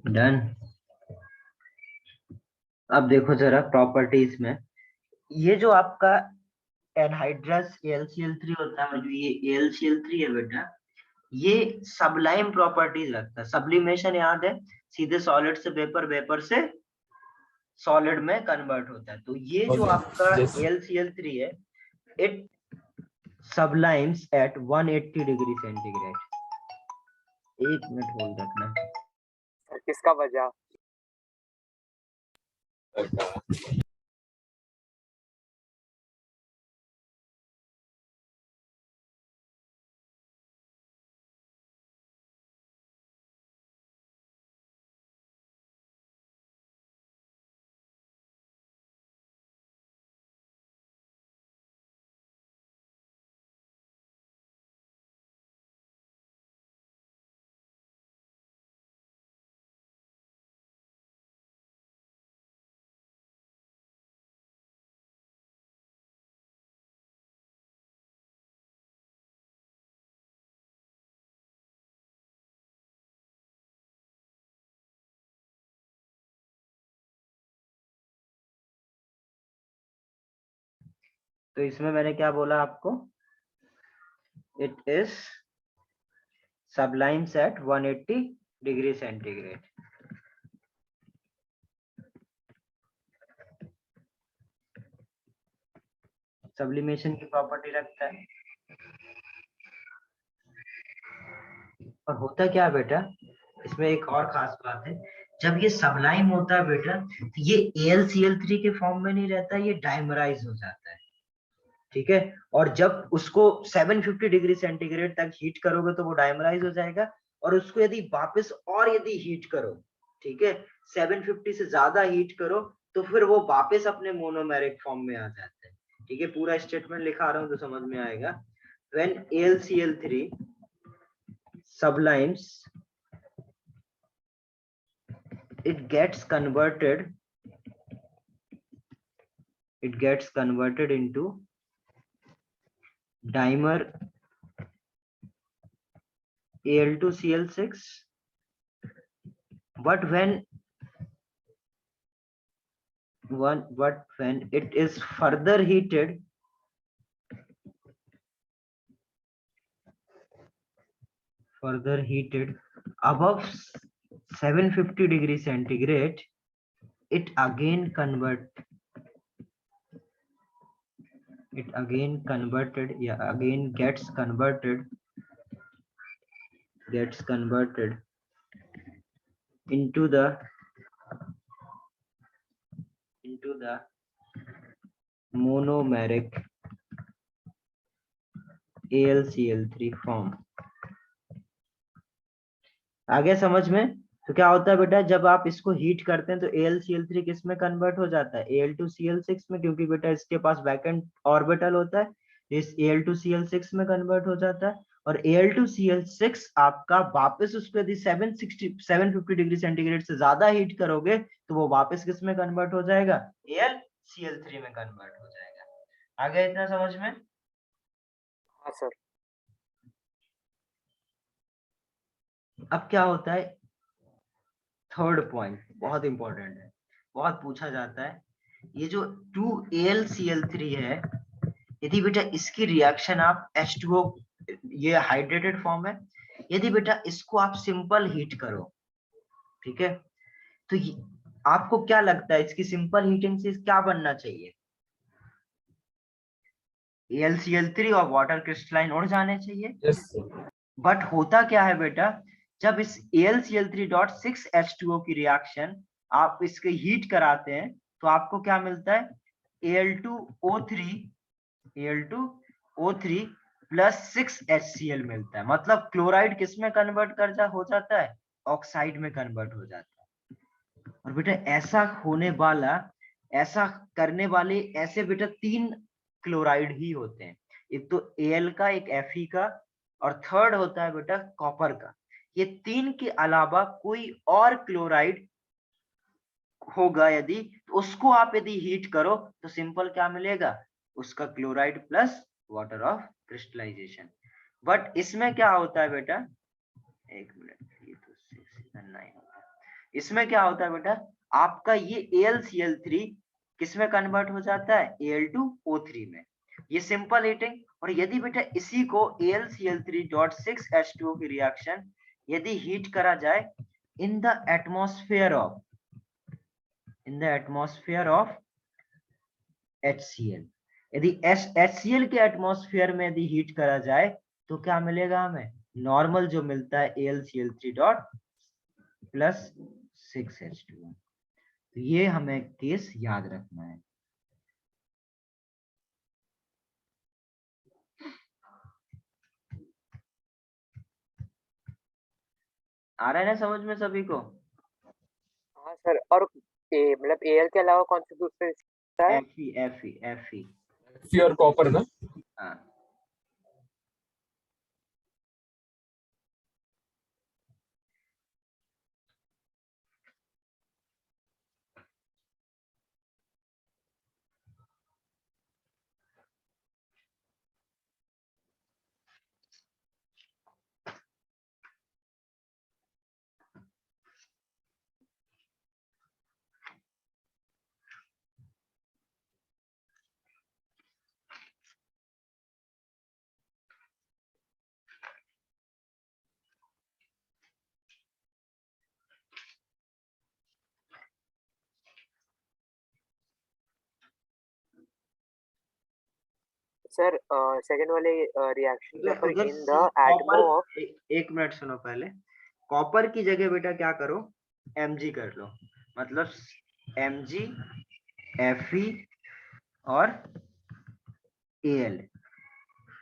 डन। अब देखो जरा प्रॉपर्टीज में, ये जो आपका एनहाइड्रस AlCl3 होता है, जो ये AlCl3 है बेटा, ये सबलाइम प्रॉपर्टीज रखता है। सब्लिमेशन याद है, सीधे सॉलिड से वेपर, वेपर से सॉलिड में कन्वर्ट होता है। तो ये जो आपका AlCl3 है, it sublimes at 180 degree centigrade. एक मिनट होल्ड रखना। सर किसका वजह? सर का तो इसमें मैंने क्या बोला आपको, it is sublimes at 180 degree centigrade. Sublimation की प्रॉपर्टी रखता है। और होता क्या है बेटा, इसमें एक और खास बात है, जब ये सबलाइम होता है बेटा तो ये AlCl3 के फॉर्म में नहीं रहता, ये डाइमराइज हो जाता है, ठीक है। और जब उसको 750 डिग्री सेंटीग्रेड तक हीट करोगे तो वो डाइमराइज हो जाएगा, और उसको यदि वापस और यदि हीट करो, ठीक है, 750 से ज्यादा हीट करो तो फिर वो वापस अपने मोनोमेरिक फॉर्म में आ जाता है, ठीक है। पूरा स्टेटमेंट लिखा रहा हूं तो समझ में आएगा। When AlCl3 sublimes, it gets converted into dimer Al2Cl6, but when it is further heated above 750 degree centigrade, it again gets converted into the monomeric AlCl3 form। आगे समझ में? तो क्या होता है बेटा, जब आप इसको हीट करते हैं तो AlCl3 किस में कन्वर्ट हो जाता है, Al2Cl6 में, क्योंकि बेटा इसके पास वैकेंट ऑर्बिटल होता है, इस Al2Cl6 में कन्वर्ट हो जाता है। और Al2Cl6 आपका वापस उसको यदि 750 डिग्री सेंटीग्रेड से ज्यादा हीट करोगे तो वो वापस किस में कन्वर्ट हो जाएगा, AlCl3 में कन्वर्ट हो जाएगा। आगे इतना समझ में? हाँ सर। अब क्या होता है, थर्ड पॉइंट बहुत इंपॉर्टेंट है, बहुत पूछा जाता है। ये जो 2AlCl3 है, यदि बेटा इसकी रिएक्शन आप H2O, ये हाइड्रेटेड फॉर्म है, यदि बेटा इसको आप सिंपल हीट करो, ठीक है, तो आपको क्या लगता है इसकी सिंपल हीटिंग से क्या बनना चाहिए, AlCl3 और वाटर क्रिस्टलाइन उड़ जाने चाहिए। Yes sir. बट होता क्या है बेटा, जब इस AlCl3.6H2O की रिएक्शन आप इसके हीट कराते हैं तो आपको क्या मिलता है, Al2O3 प्लस 6HCl मिलता है। मतलब क्लोराइड किस में कन्वर्ट हो जाता है, ऑक्साइड में कन्वर्ट हो जाता है। और बेटा ऐसा करने वाले ऐसे बेटा 3 क्लोराइड ही होते हैं, एक तो Al का, एक Fe का, और थर्ड होता है बेटा कॉपर का। ये 3 के अलावा कोई और क्लोराइड होगा यदि, तो उसको आप यदि हीट करो तो सिंपल क्या मिलेगा, उसका chloride plus water of crystallisation. But इसमें क्या होता है बेटा, एक मिनट, ये तो 6 होता है। इसमें क्या होता है बेटा, आपका ये AlCl3 किस में कन्वर्ट हो जाता है, Al2O3 में, ये सिंपल हीटिंग। और यदि बेटा इसी को AlCl3.6H2O की रिएक्शन यदि हीट करा जाए in the atmosphere of HCl, यदि HCl के एटमॉस्फेयर में यदि हीट करा जाए तो क्या मिलेगा हमें, नॉर्मल जो मिलता है AlCl3 प्लस 6H2O। तो ये हमें केस याद रखना है। आ रहा है ना समझ में सभी को? हाँ सर। और मतलब Al के अलावा कौन से दूसरे है? Fe। Fe और कॉपर ना। हाँ, सर सेकंड वाले रिएक्शन के ऊपर उधर इन द एटमो ऑफ एक मिनट सुनो पहले। कॉपर की जगह बेटा क्या करो, Mg कर लो, मतलब Mg Fe और Al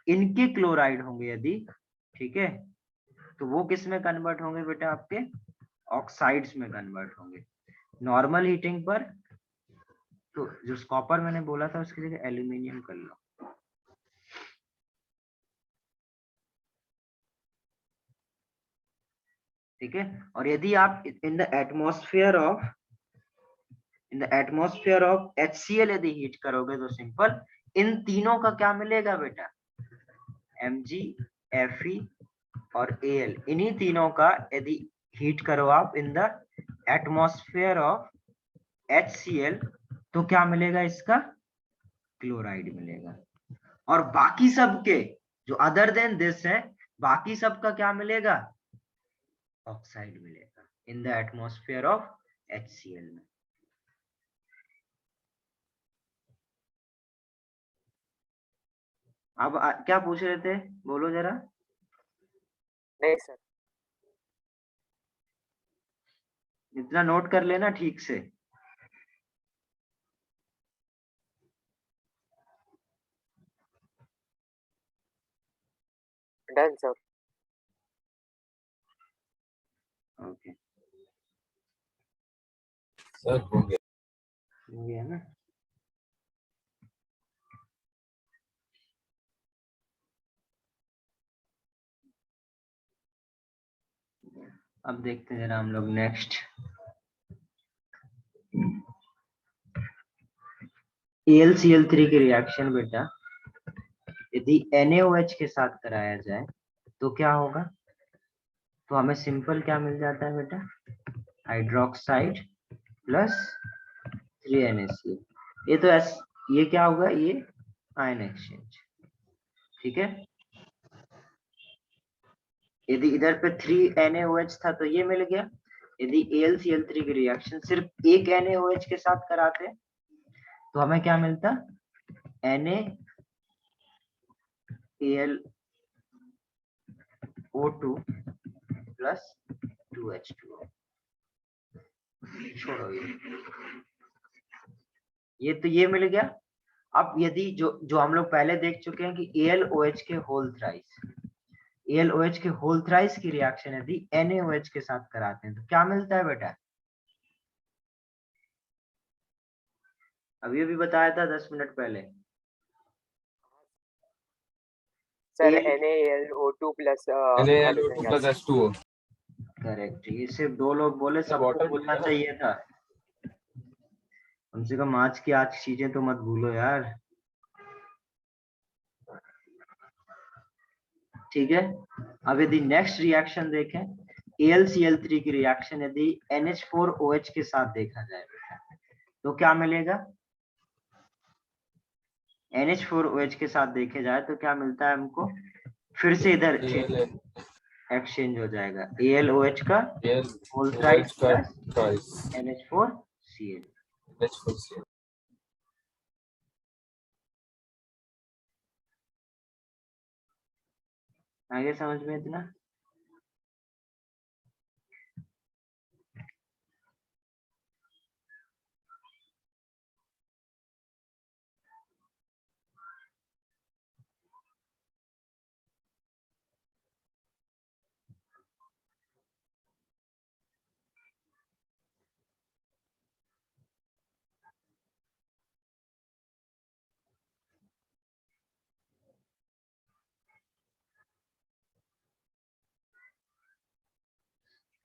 इनके क्लोराइड होंगे यदि, ठीक है, तो वो किस में कन्वर्ट होंगे बेटा, आपके ऑक्साइड्स में कन्वर्ट होंगे नॉर्मल हीटिंग पर। तो जो कॉपर मैंने बोला था उसकी जगह एल्यूमिनियम कर लो। ठीक है, और यदि आप in the atmosphere of HCl यदि हीट करोगे तो सिंपल इन तीनों का क्या मिलेगा बेटा, Mg Fe और Al, इन्हीं तीनों का यदि हीट करो आप in the atmosphere of HCl तो क्या मिलेगा, इसका क्लोराइड मिलेगा। और बाकी सब के जो अदर देन दिस है, बाकी सब का क्या मिलेगा, ऑक्साइड मिलेगा in the atmosphere of HCl में। अब क्या पूछ रहे थे, बोलो जरा। नहीं सर, इतना नोट कर लेना ठीक से। Done sir. ओके, सर हो गया। हो गया ना। अब देखते हैं जरा हम लोग नेक्स्ट AlCl3 की रिएक्शन बेटा यदि NaOH के साथ कराया जाए तो क्या होगा, तो हमें सिंपल क्या मिल जाता है बेटा, हाइड्रोक्साइड प्लस 3NaCl। ये तो ये क्या होगा, ये आयन एक्सचेंज, ठीक है। यदि इधर पे 3NaOH था तो ये मिल गया। यदि AlCl3 की रिएक्शन सिर्फ एक NaOH के साथ कराते तो हमें क्या मिलता, NaAlO2 प्लस 2H2O। छोड़ो ये तो ये मिल गया। अब यदि जो हम लोग पहले देख चुके हैं कि AlOH के होल थ्राइस, AlOH के होल थ्राइस की रिएक्शन यदि NaOH के साथ कराते हैं तो क्या मिलता है बेटा, अभी अभी बताया था 10 मिनट पहले। Sir NaLO2 plus NaLO2 plus H2O। Correct, ये सिर्फ दो लोग बोले, सबको बोलना चाहिए था। कम से कम आज की चीजें तो मत भूलो यार, ठीक है। अब यदि नेक्स्ट रिएक्शन देखें AlCl3 की रिएक्शन यदि NH4OH के साथ देखा जाए तो क्या मिलेगा, NH4OH के साथ देखे जाए तो क्या मिलता है हमको, फिर से इधर एक्सचेंज हो जाएगा AlOH का होल थ्राइस प्लस NH4Cl। आगे समझ में इतना।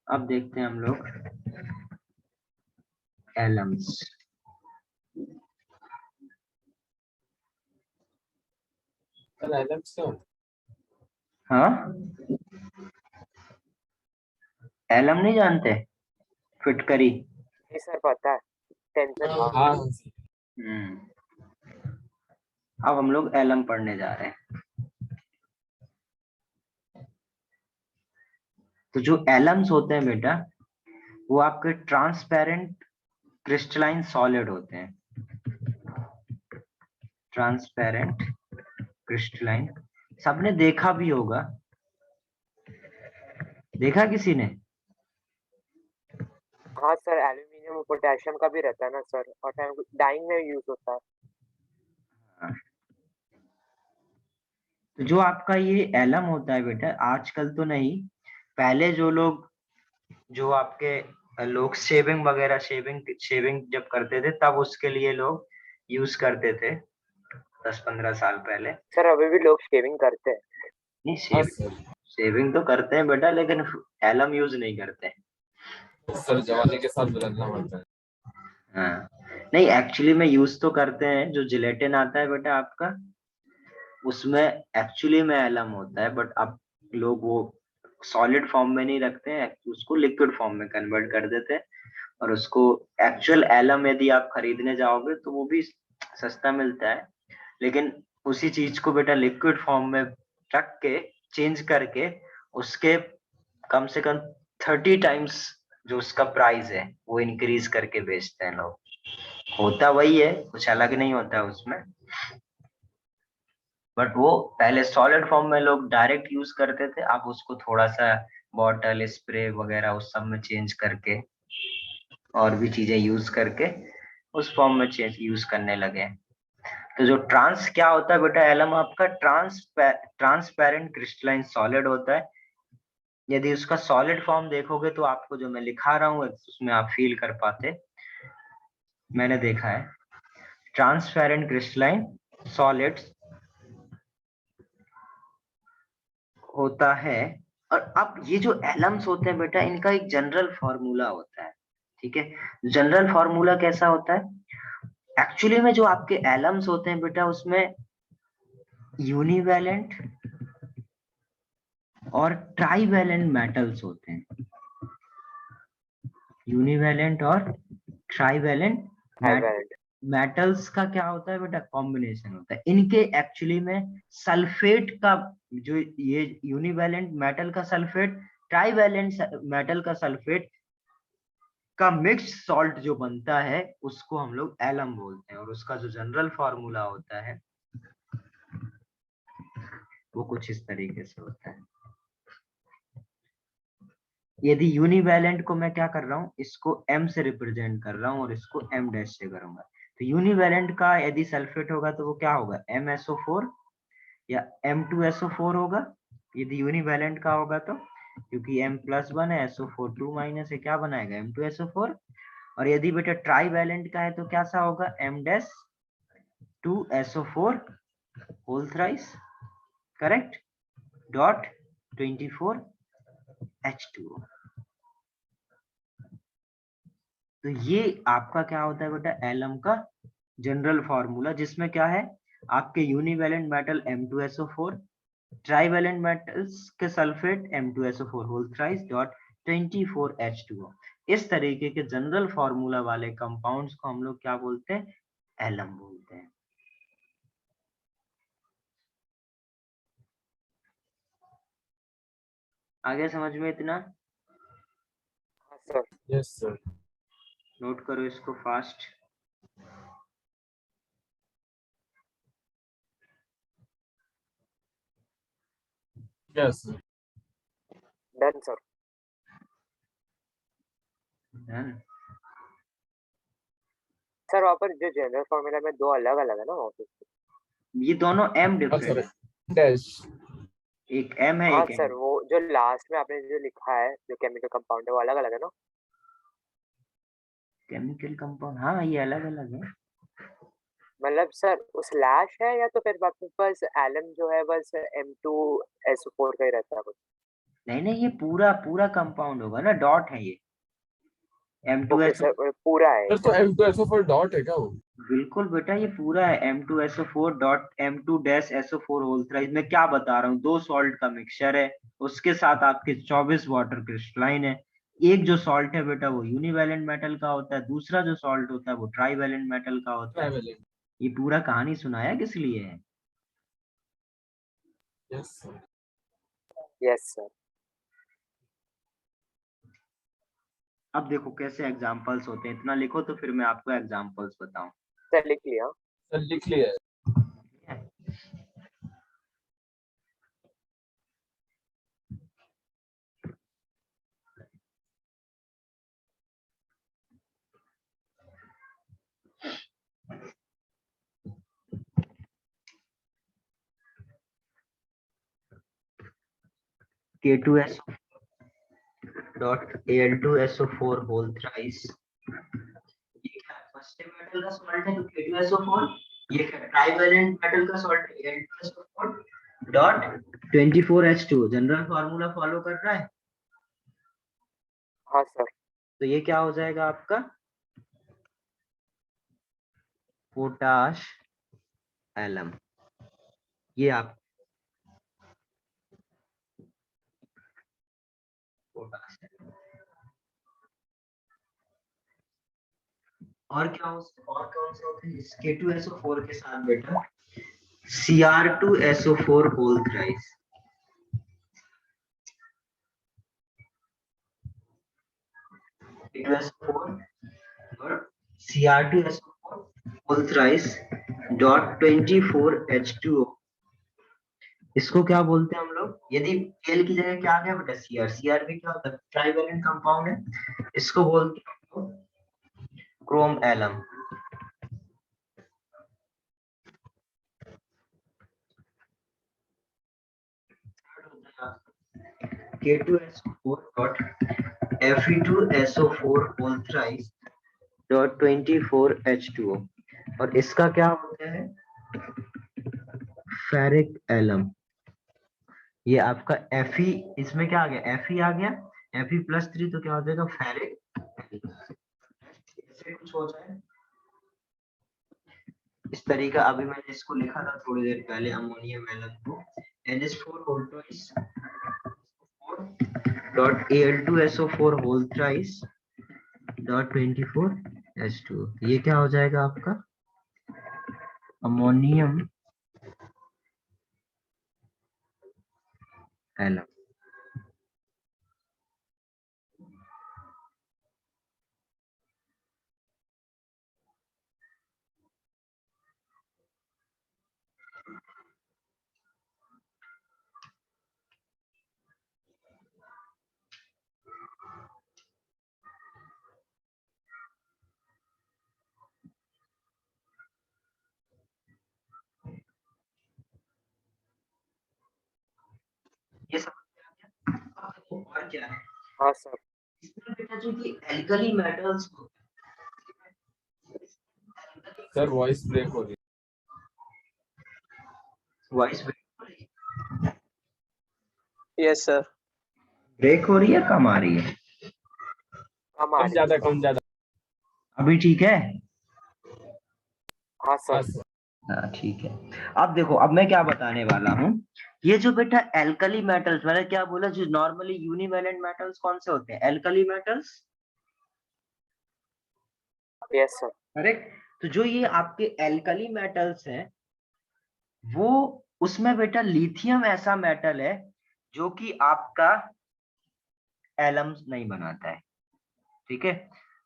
अब देखते हैं हम लोग एलम्स। हाँ, एलम नहीं जानते, फिटकरी। नहीं सर पता है, टेंशन। अब हम लोग एलम पढ़ने जा रहे हैं। तो जो एलम्स होते हैं बेटा वो आपके ट्रांसपेरेंट क्रिस्टलाइन सॉलिड होते हैं, ट्रांसपेरेंट क्रिस्टलाइन, सबने देखा भी होगा, देखा किसी ने? हाँ सर, एल्यूमिनियम और पोटेशियम का भी रहता है ना सर, और डाइंग में यूज होता है। तो जो आपका ये एलम होता है बेटा, आजकल तो नहीं, पहले जो आपके लोग शेविंग वगैरह शेविंग जब करते थे तब उसके लिए लोग यूज करते थे 10-15 साल पहले। सर अभी भी लोग शेविंग करते हैं। नहीं, हाँ सर, शेविंग तो करते हैं बेटा, लेकिन एलम यूज नहीं करते हैं। सर जमाने के साथ बदलना पड़ता है। हाँ, नहीं एक्चुअली में यूज तो करते हैं। जो जिलेटिन आता है बेटा आपका, उसमें एक्चुअली में एलम होता है, बट अब लोग वो सॉलिड फॉर्म में नहीं रखते हैं, उसको लिक्विड फॉर्म में कन्वर्ट कर देते हैं। और उसको एक्चुअल एलम यदि आप खरीदने जाओगे तो वो भी सस्ता मिलता है, लेकिन उसी चीज को बेटा लिक्विड फॉर्म में रख के चेंज करके उसके कम से कम 30 टाइम्स जो उसका प्राइस है वो इंक्रीज करके बेचते हैं लोग। होता वही है, कुछ अलग नहीं होता है उसमें, बट वो पहले सॉलिड फॉर्म में लोग डायरेक्ट यूज करते थे, अब उसको थोड़ा सा बॉटल स्प्रे वगैरह उस सब में चेंज करके और भी चीजें यूज करके उस फॉर्म में चेंज यूज करने लगे। तो जो ट्रांस क्या होता है बेटा, एलम आपका ट्रांसपेरेंट क्रिस्टलाइन सॉलिड होता है। यदि उसका सॉलिड फॉर्म देखोगे तो आपको जो मैं लिखा रहा हूँ उसमें आप फील कर पाते, मैंने देखा है ट्रांसपेरेंट क्रिस्टलाइन सॉलिड्स होता है। और अब ये जो एलम्स होते हैं बेटा, इनका एक जनरल फॉर्मूला होता है, ठीक है? जनरल फॉर्मूला कैसा होता है? एक्चुअली में जो आपके एलम्स होते हैं बेटा, उसमें यूनिवैलेंट और ट्राईवैलेंट मेटल्स होते हैं। यूनिवैलेंट और ट्राईवैलेंट मेटल्स का क्या होता है बेटा? कॉम्बिनेशन होता है। इनके एक्चुअली में सल्फेट का, जो ये यूनिवैलेंट मेटल का सल्फेट, ट्राईवैलेंट मेटल का सल्फेट का मिक्स्ड सॉल्ट जो बनता है उसको हम लोग एलम बोलते हैं। और उसका जो जनरल फॉर्मूला होता है वो कुछ इस तरीके से होता है। यदि यूनिवैलेंट को मैं क्या कर रहा हूँ, इसको M से रिप्रेजेंट कर रहा हूँ और इसको M डैश से करूंगा, तो यूनिवैलेंट का यदि सल्फेट होगा तो वो क्या होगा? MSO4 या M2SO4 होगा। यदि यूनिवैलेंट का होगा तो, क्योंकि M+1 है, SO4 2- है, क्या बनाएगा? M2SO4। और यदि बेटा ट्राईवैलेंट का है तो कैसा होगा? M-2SO4 whole thrice, correct, dot 24H2O। तो ये आपका क्या होता है बेटा? एलम का जनरल फॉर्मूला, जिसमें क्या है? आपके univalent metal M2SO4, trivalent metals के sulphate M2SO4 whole thrice dot 24H2O। इस तरीके के जनरल फॉर्मूला वाले कंपाउंड्स को हम लोग क्या बोलते हैं? एलम बोलते हैं। आगे समझ में इतना? हाँ सर। Yes sir. नोट करो इसको fast. Yes sir. Done sir. Done. Sir वहाँ पर जो जनरल फॉर्मूला में दो अलग अलग है ना वहाँ पे? ये दोनों M डिफरेंट है, डैश। एक M है हाँ एक सर, M। वो जो लास्ट में आपने जो लिखा है जो केमिकल कंपाउंड है वो अलग अलग है ना? केमिकल कंपाउंड, हाँ ये अलग अलग है। मतलब सर वो स्लैश है या तो फिर आपके पास एलम जो है बस M2SO4 का ही रहता है कुछ? नहीं, ये पूरा पूरा कंपाउंड होगा ना, डॉट है ये ओके M2SO। सर, पूरा है सर तो क्या? M2SO4 डॉट है क्या वो? बिल्कुल बेटा, ये पूरा है M2SO4 dot M2-SO4 whole thrice. मैं क्या बता रहा हूँ, दो सॉल्ट का मिक्सचर है, उसके साथ आपके 24 वाटर क्रिस्टलाइन है। एक जो सॉल्ट है बेटा वो यूनिवैलेंट मेटल का होता है, दूसरा जो सॉल्ट होता है वो ट्राईवैलेंट मेटल का होता है। ट्राईवैलेंट। ये पूरा कहानी सुनाया किस लिए है? Yes sir. Yes sir. अब देखो कैसे एग्जांपल्स होते हैं, इतना लिखो तो फिर मैं आपको एग्जांपल्स बताऊं। सर लिख लिया। सर लिख लिया है। K2SO dot Al2SO4 whole thrice। ये क्या है? फर्स्ट मेटल का सॉल्ट है तो K2SO4। ये क्या ट्राइवेलेंट मेटल का सॉल्ट है Al2SO4 dot 24H2। General formula follow कर रहा है? हाँ सर। तो ये क्या हो जाएगा आपका पोटाश एलम। ये आप पोटाश एलम। और क्या और कौन से होते हैं K2SO4 के साथ बेटा? Cr2SO4 whole thrice. K2SO4 और Cr2SO4 whole thrice dot 24H2O। इसको क्या बोलते हैं हम लोग? यदि एल की जगह क्या आ गया बेटा? Cr। Cr भी क्या होता है? ट्राइवेलेंट कंपाउंड है। इसको बोलते हैं हम लोग chrome alum. K2SO4 dot Fe2SO4 whole thrice dot 24H2O। और इसका क्या होता है? Ferric alum. ये आपका Fe, इसमें क्या आ गया? Fe आ गया। Fe+3 तो क्या हो जाएगा? फेरिक। ऐसे कुछ हो जाए इस तरीका। अभी मैंने इसको लिखा था थोड़ी देर पहले अमोनियम एलम को NH4 whole twice dot Al2SO4 whole thrice dot 24H2। ये क्या हो जाएगा आपका? Ammonium alum. ये समझ में आ गया? अब देखो और क्या है हाँ सर। इसमें बेटा? जो कि alkali metals sir voice break हो रही वॉइस यस सर। ब्रेक हो रही है, कम आ रही है? कम आ कम रही। ज्यादा कम ज्यादा। अभी ठीक है? हाँ सर। हाँ सर। हाँ ठीक है। अब देखो, अब मैं क्या बताने वाला हूँ। ये जो बेटा एल्कली मेटल्स, मैंने क्या बोला? जो नॉर्मली यूनिवेलेंट मेटल्स कौन से होते हैं? Alkali metals. Yes sir. Correct. तो जो ये आपके एल्कली मेटल्स हैं, वो उसमें बेटा लिथियम ऐसा मेटल है जो कि आपका एलम नहीं बनाता है। ठीक है।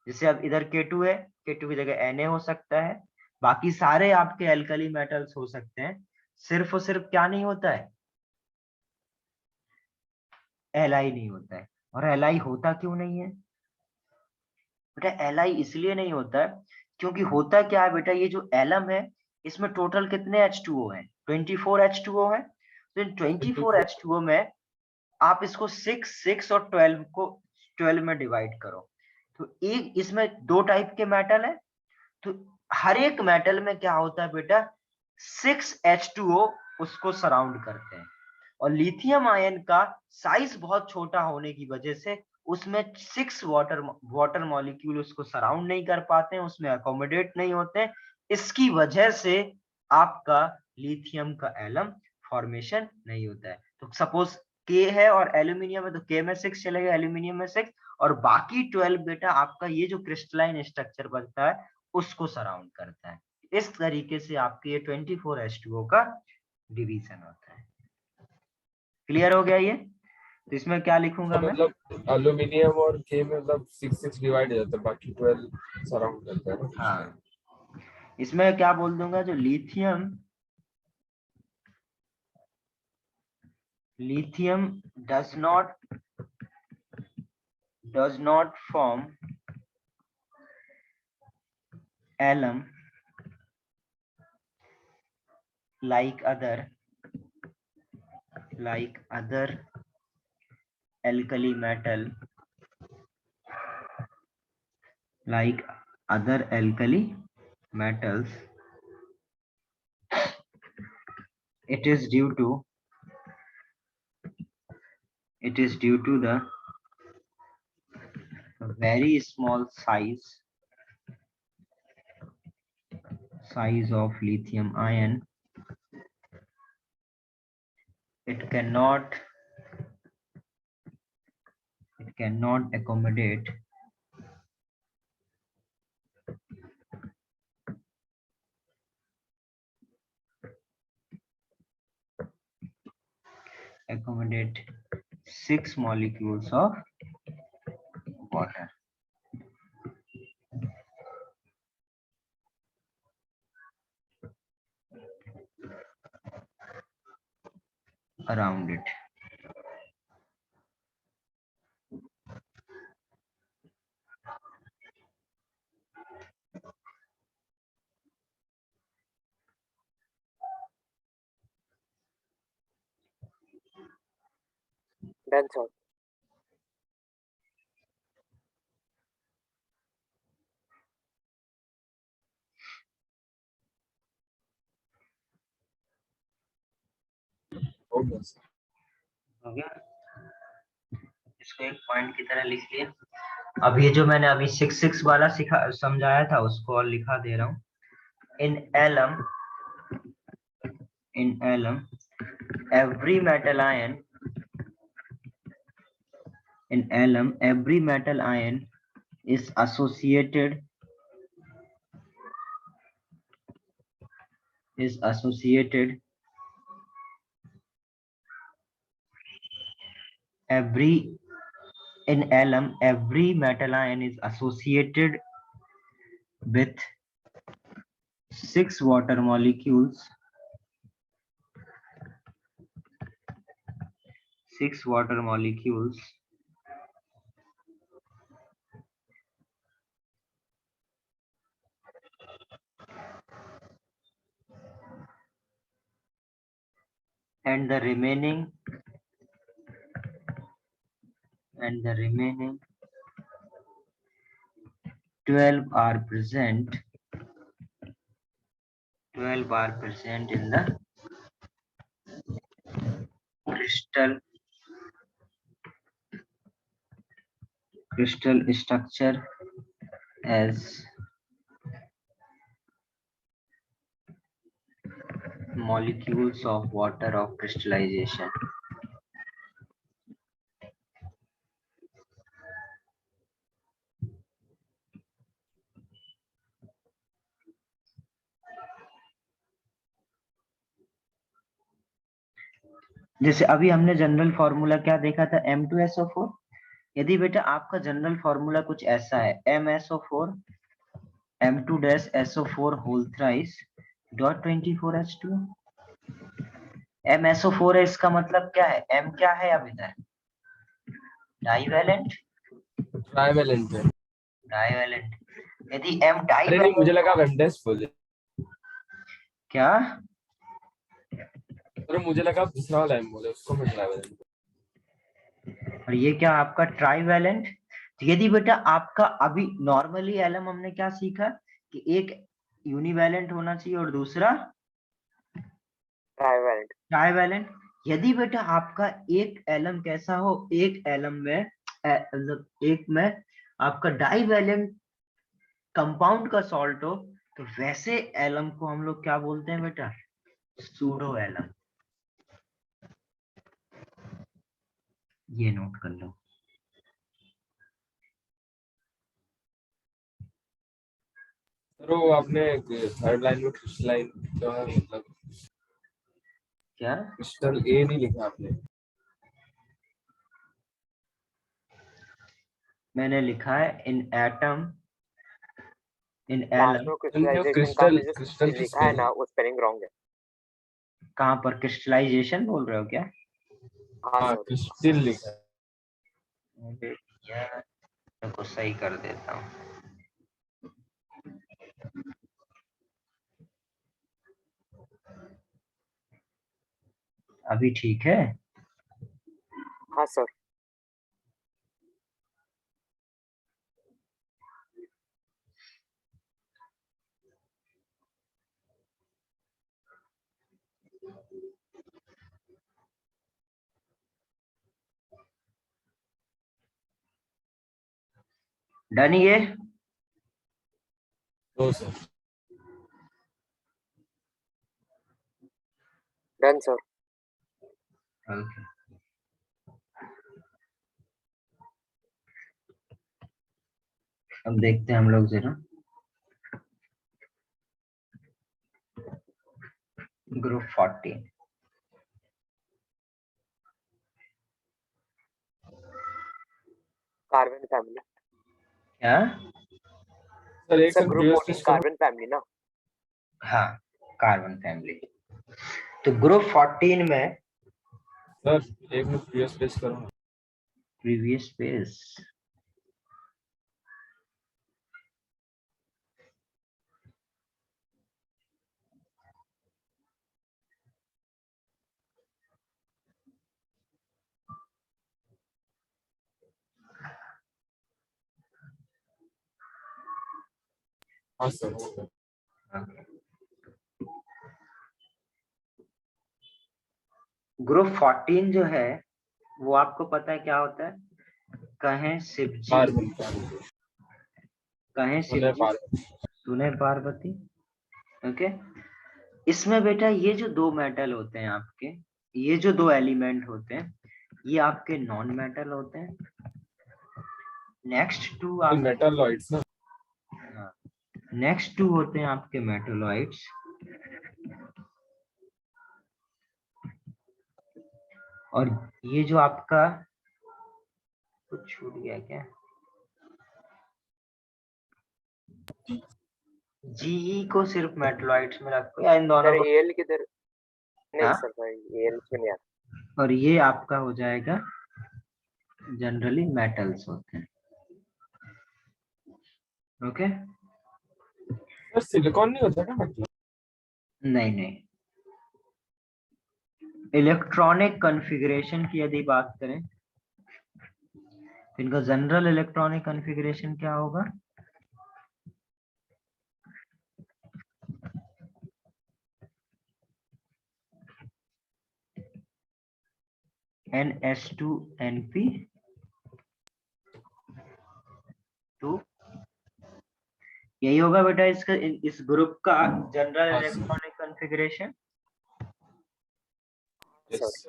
जैसे अब इधर K2 है, K2 की जगह Na हो सकता है। बाकी सारे आपके एल्कली मेटल्स हो सकते हैं। सिर्फ और सिर्फ क्या नहीं होता है? Li नहीं होता है। और Li होता क्यों नहीं है बेटा? Li इसलिए नहीं होता है क्योंकि होता क्या है बेटा? ये जो एलम है, इसमें टोटल कितने H2O है? 24 H2O है। तो इन 24 H2O में आप इसको 6, 6 और 12 को 12 में डिवाइड करो तो एक इसमें दो टाइप के मेटल है। तो हर एक मेटल में क्या होता है बेटा? 6H2O उसको सराउंड करते हैं। और लिथियम आयन का साइज बहुत छोटा होने की वजह से उसमें 6 वाटर मॉलिक्यूल उसको सराउंड नहीं कर पाते हैं, उसमें अकोमोडेट नहीं होते हैं। इसकी वजह से आपका लिथियम का एलम फॉर्मेशन नहीं होता है। तो सपोज K है और एल्यूमिनियम है तो K में 6 चलेगा, एल्यूमिनियम में 6, और बाकी 12 बेटा आपका ये जो क्रिस्टलाइन स्ट्रक्चर बनता है उसको सराउंड करता है। इस तरीके से आपके ये 24H2O का डिवीजन होता है। क्लियर हो गया ये? तो इसमें क्या लिखूंगा मैं? मतलब एल्यूमिनियम और के में मतलब 6 डिवाइड हो जाता है, बाकी 12 सराउंड करता है ना। हाँ, इसमें क्या बोल दूंगा? जो lithium does not form alum like other alkali metal like other alkali metals, it is due to the very small size of lithium ion. It cannot accommodate accommodate 6 molecules of water. Around it. Done, sir. Okay, sir. हो गया? इसको एक point की तरह लिख लिया। अब ये जो मैंने अभी 6 वाला समझाया था उसको और लिखा दे रहा हूँ। In alum every metal ion is associated every metal ion is associated with 6 water molecules. 6 water molecules and the remaining 12 are present in the crystal structure as molecules of water of crystallization. जैसे अभी हमने general formula क्या देखा था, M2SO4। यदि बेटा आपका general formula कुछ ऐसा है, MSO4 M2-SO4 whole thrice dot 24H2। MSO4 है, इसका मतलब क्या है? M क्या है अब इधर? डाइवेलेंट। ट्राइवेलेंट है। यदि M अरे नहीं, मुझे डाइवेलेंट लगा वेंडेस फुल। क्या? अरे मुझे लगा दूसरा वाला एम बोले, उसको मैं ट्राइवेलेंट। और ये क्या आपका ट्राइवेलेंट? यदि बेटा आपका अभी नॉर्मली एलम हमने क्या सीखा कि एक यूनिवैलेंट होना चाहिए और दूसरा ट्राइवेलेंट। यदि बेटा आपका एक एलम कैसा हो, एक एलम में मतलब एक में आपका डाइवेलेंट कंपाउंड का सॉल्ट हो, तो वैसे एलम को हम लोग क्या बोलते हैं बेटा? Pseudo alum. ये नोट कर लो। तो आपने थर्ड लाइन में क्रिस्टलाइन जो है मतलब क्या क्रिस्टल ए नहीं लिखा आपने? मैंने लिखा है इन एटम इन लास्ट एलम। में क्रिस्टलाइजेशन का आपने जो लिखा है ना, वो स्पेलिंग रॉन्ग है। कहाँ पर क्रिस्टलाइजेशन बोल रहे हो क्या? हाँ, क्रिस्टल लिखा है। यार को सही कर देता हूँ। अभी ठीक है? हाँ सर। डन ये? No sir. Done sir. Okay. अब देखते हैं हम लोग जरा ग्रुप 14। Carbon family. क्या? सर एक sir sir group previous 14 page करो। कार्बन फैमिली ना? हाँ, कार्बन फैमिली। तो ग्रुप 14 में सर एक मिनट प्रीवियस पेज करो। Previous page. हाँ सर। ग्रुप 14 जो है वो आपको पता है क्या होता है? कहें शिवजी, कार्बन कहें सुने शिवजी, सुने पार्वती। ओके। इसमें बेटा ये जो दो मेटल होते हैं आपके, ये जो दो एलिमेंट होते हैं, ये आपके नॉन मेटल होते हैं। नेक्स्ट टू आप मेटलॉइड्स ना। नेक्स्ट टू होते हैं आपके मेटलॉइड्स। और ये जो आपका कुछ छूट गया क्या? जीई को सिर्फ मेटलॉइड्स में रखो या इन दोनों सर को? एल किधर? नहीं हाँ? सर भाई एल में नहीं आता। और ये आपका हो जाएगा, जनरली मेटल्स होते हैं। ओके। सर सिलिकॉन नहीं होता क्या मतलब? नहीं नहीं, इलेक्ट्रॉनिक कॉन्फ़िगरेशन की यदि बात करें तो इनका जनरल इलेक्ट्रॉनिक कॉन्फ़िगरेशन क्या होगा? NS2Np2। यही होगा बेटा इसका, इस ग्रुप का जनरल हाँ, इलेक्ट्रॉनिक कॉन्फ़िगरेशन। यस।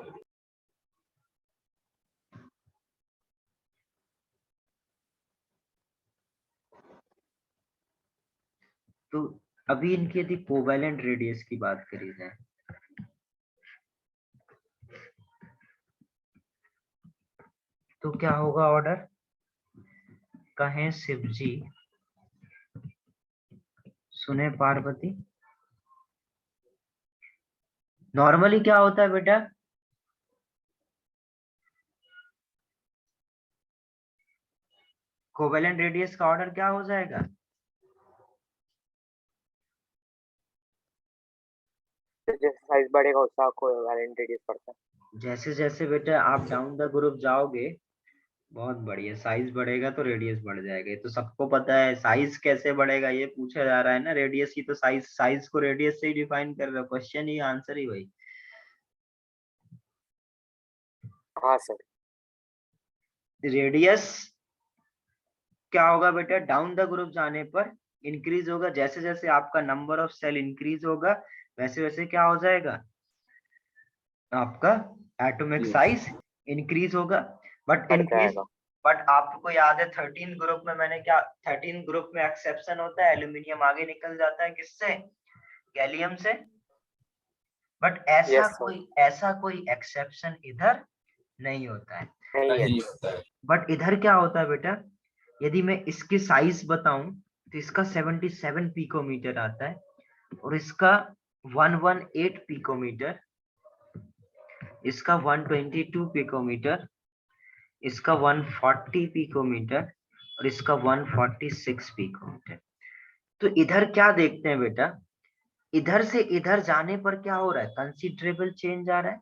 तो अभी इनकी यदि कोवैलेंट रेडियस की बात करी जाए तो क्या होगा ऑर्डर? कहें शिवजी, सुने पार्वती। नॉर्मली क्या होता है बेटा? कोवैलेंट रेडियस का ऑर्डर क्या हो जाएगा? जैसे साइज बढ़ेगा उसका कोवैलेंट रेडियस बढ़ता है। जैसे जैसे बेटा आप डाउन द ग्रुप जाओगे, बहुत बढ़िया, साइज बढ़ेगा तो रेडियस बढ़ जाएगा। ये तो सबको पता है। साइज कैसे बढ़ेगा ये पूछा जा रहा है ना, रेडियस की तो साइज को रेडियस से ही डिफाइन कर रहे हो। क्वेश्चन ही, आंसर ही वही। हाँ सर। रेडियस क्या होगा बेटा? डाउन द ग्रुप जाने पर इंक्रीज होगा। जैसे जैसे आपका नंबर ऑफ सेल इंक्रीज होगा वैसे वैसे क्या हो जाएगा? आपका एटॉमिक साइज इंक्रीज होगा। बट बढ़ इनकेस, जाएगा। बट आपको याद है 13 ग्रुप में मैंने क्या, 13 ग्रुप में एक्सेप्शन होता है, एल्यूमिनियम आगे निकल जाता है किससे? गैलियम से। But yes sir. ऐसा कोई एक्सेप्शन इधर नहीं होता है। नहीं है। नहीं होता है। बट इधर क्या होता है बेटा? यदि मैं इसकी साइज बताऊं तो इसका 77 पिकोमीटर आता है, और इसका 118 पिकोमीटर, इसका 122 पिकोमीटर, इसका 140 पिकोमीटर, और इसका 146 पिकोमीटर। तो इधर क्या देखते हैं बेटा? इधर से इधर जाने पर क्या हो रहा है? कंसिडरेबल चेंज आ रहा है।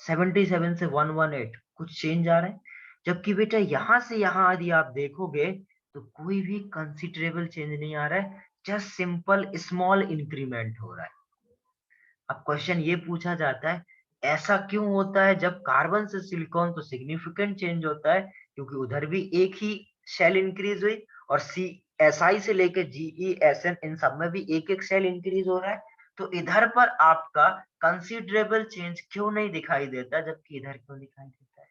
77 से 118 कुछ चेंज आ रहा है। जबकि बेटा यहाँ से यहाँ यदि आप देखोगे तो कोई भी कंसिडरेबल चेंज नहीं आ रहा है, जस्ट सिंपल स्मॉल इंक्रीमेंट हो रहा है। अब क्वेश्चन ये पूछा जाता है, ऐसा क्यों होता है? जब कार्बन से सिलिकॉन तो सिग्निफिकेंट चेंज होता है, क्योंकि उधर भी एक ही शेल इंक्रीज हुई और SI से लेके GE SN इन सब में भी एक एक सेल इंक्रीज हो रहा है, तो इधर पर आपका कंसिडरेबल चेंज क्यों नहीं दिखाई देता, जबकि इधर क्यों दिखाई देता है?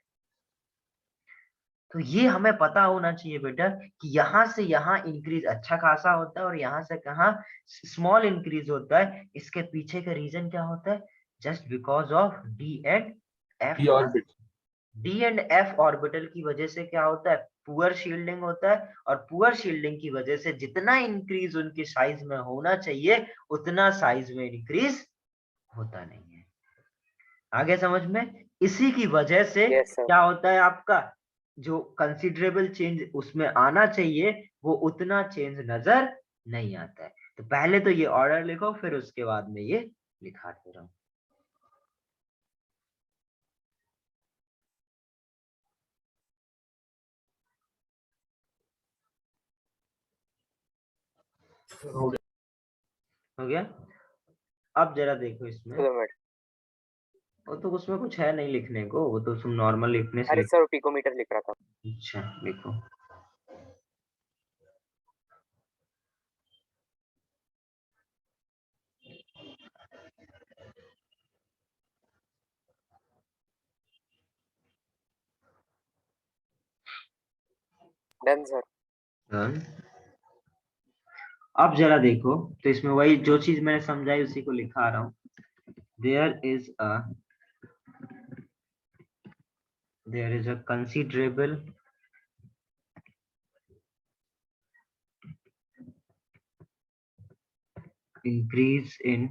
तो ये हमें पता होना चाहिए बेटा कि यहाँ से यहाँ इंक्रीज अच्छा खासा होता है और यहाँ से कहाँ स्मॉल इंक्रीज होता है। इसके पीछे का रीजन क्या होता है? Just because of D and F p orbit D and F orbital की वजह से क्या होता है? पुअर शील्डिंग होता है, और पुअर शील्डिंग की वजह से जितना इंक्रीज उनकी साइज में होना चाहिए उतना साइज में इंक्रीज होता नहीं है। आगे समझ में? इसी की वजह से Yes, sir. क्या होता है, आपका जो कंसिडरेबल चेंज उसमें आना चाहिए वो उतना चेंज नजर नहीं आता है। तो पहले तो ये ऑर्डर लिखो, फिर उसके बाद में ये लिखाते रहो। हो गया। हो गया? अब जरा देखो इसमें, किलोमीटर। वो तो उसमें कुछ है नहीं लिखने को, वो तो तुम नॉर्मल लिखने से अरे सर पिकोमीटर लिख रहा था। अच्छा लिखो। Done sir. डन। अब जरा देखो, तो इसमें वही जो चीज मैंने समझाई उसी को लिखा रहा हूँ। there is a considerable increase in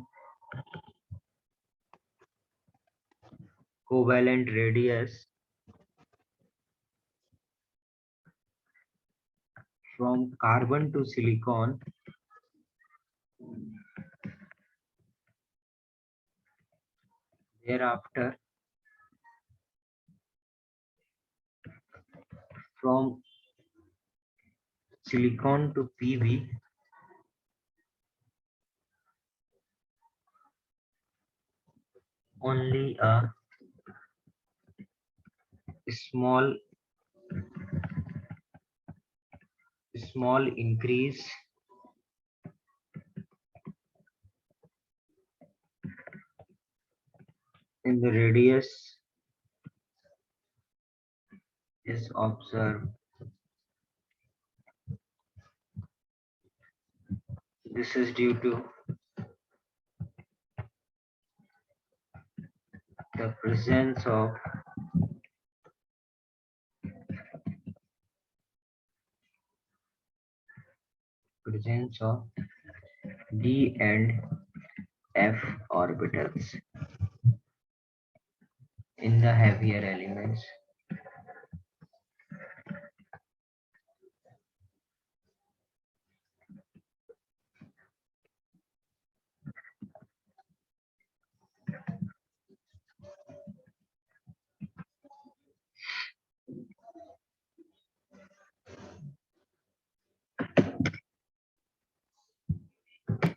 covalent radius from carbon to silicon thereafter from silicon to PB only a small increase in the radius is observed. This is due to the presence of D and F orbitals in the heavier elements.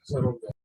Sir हो गया।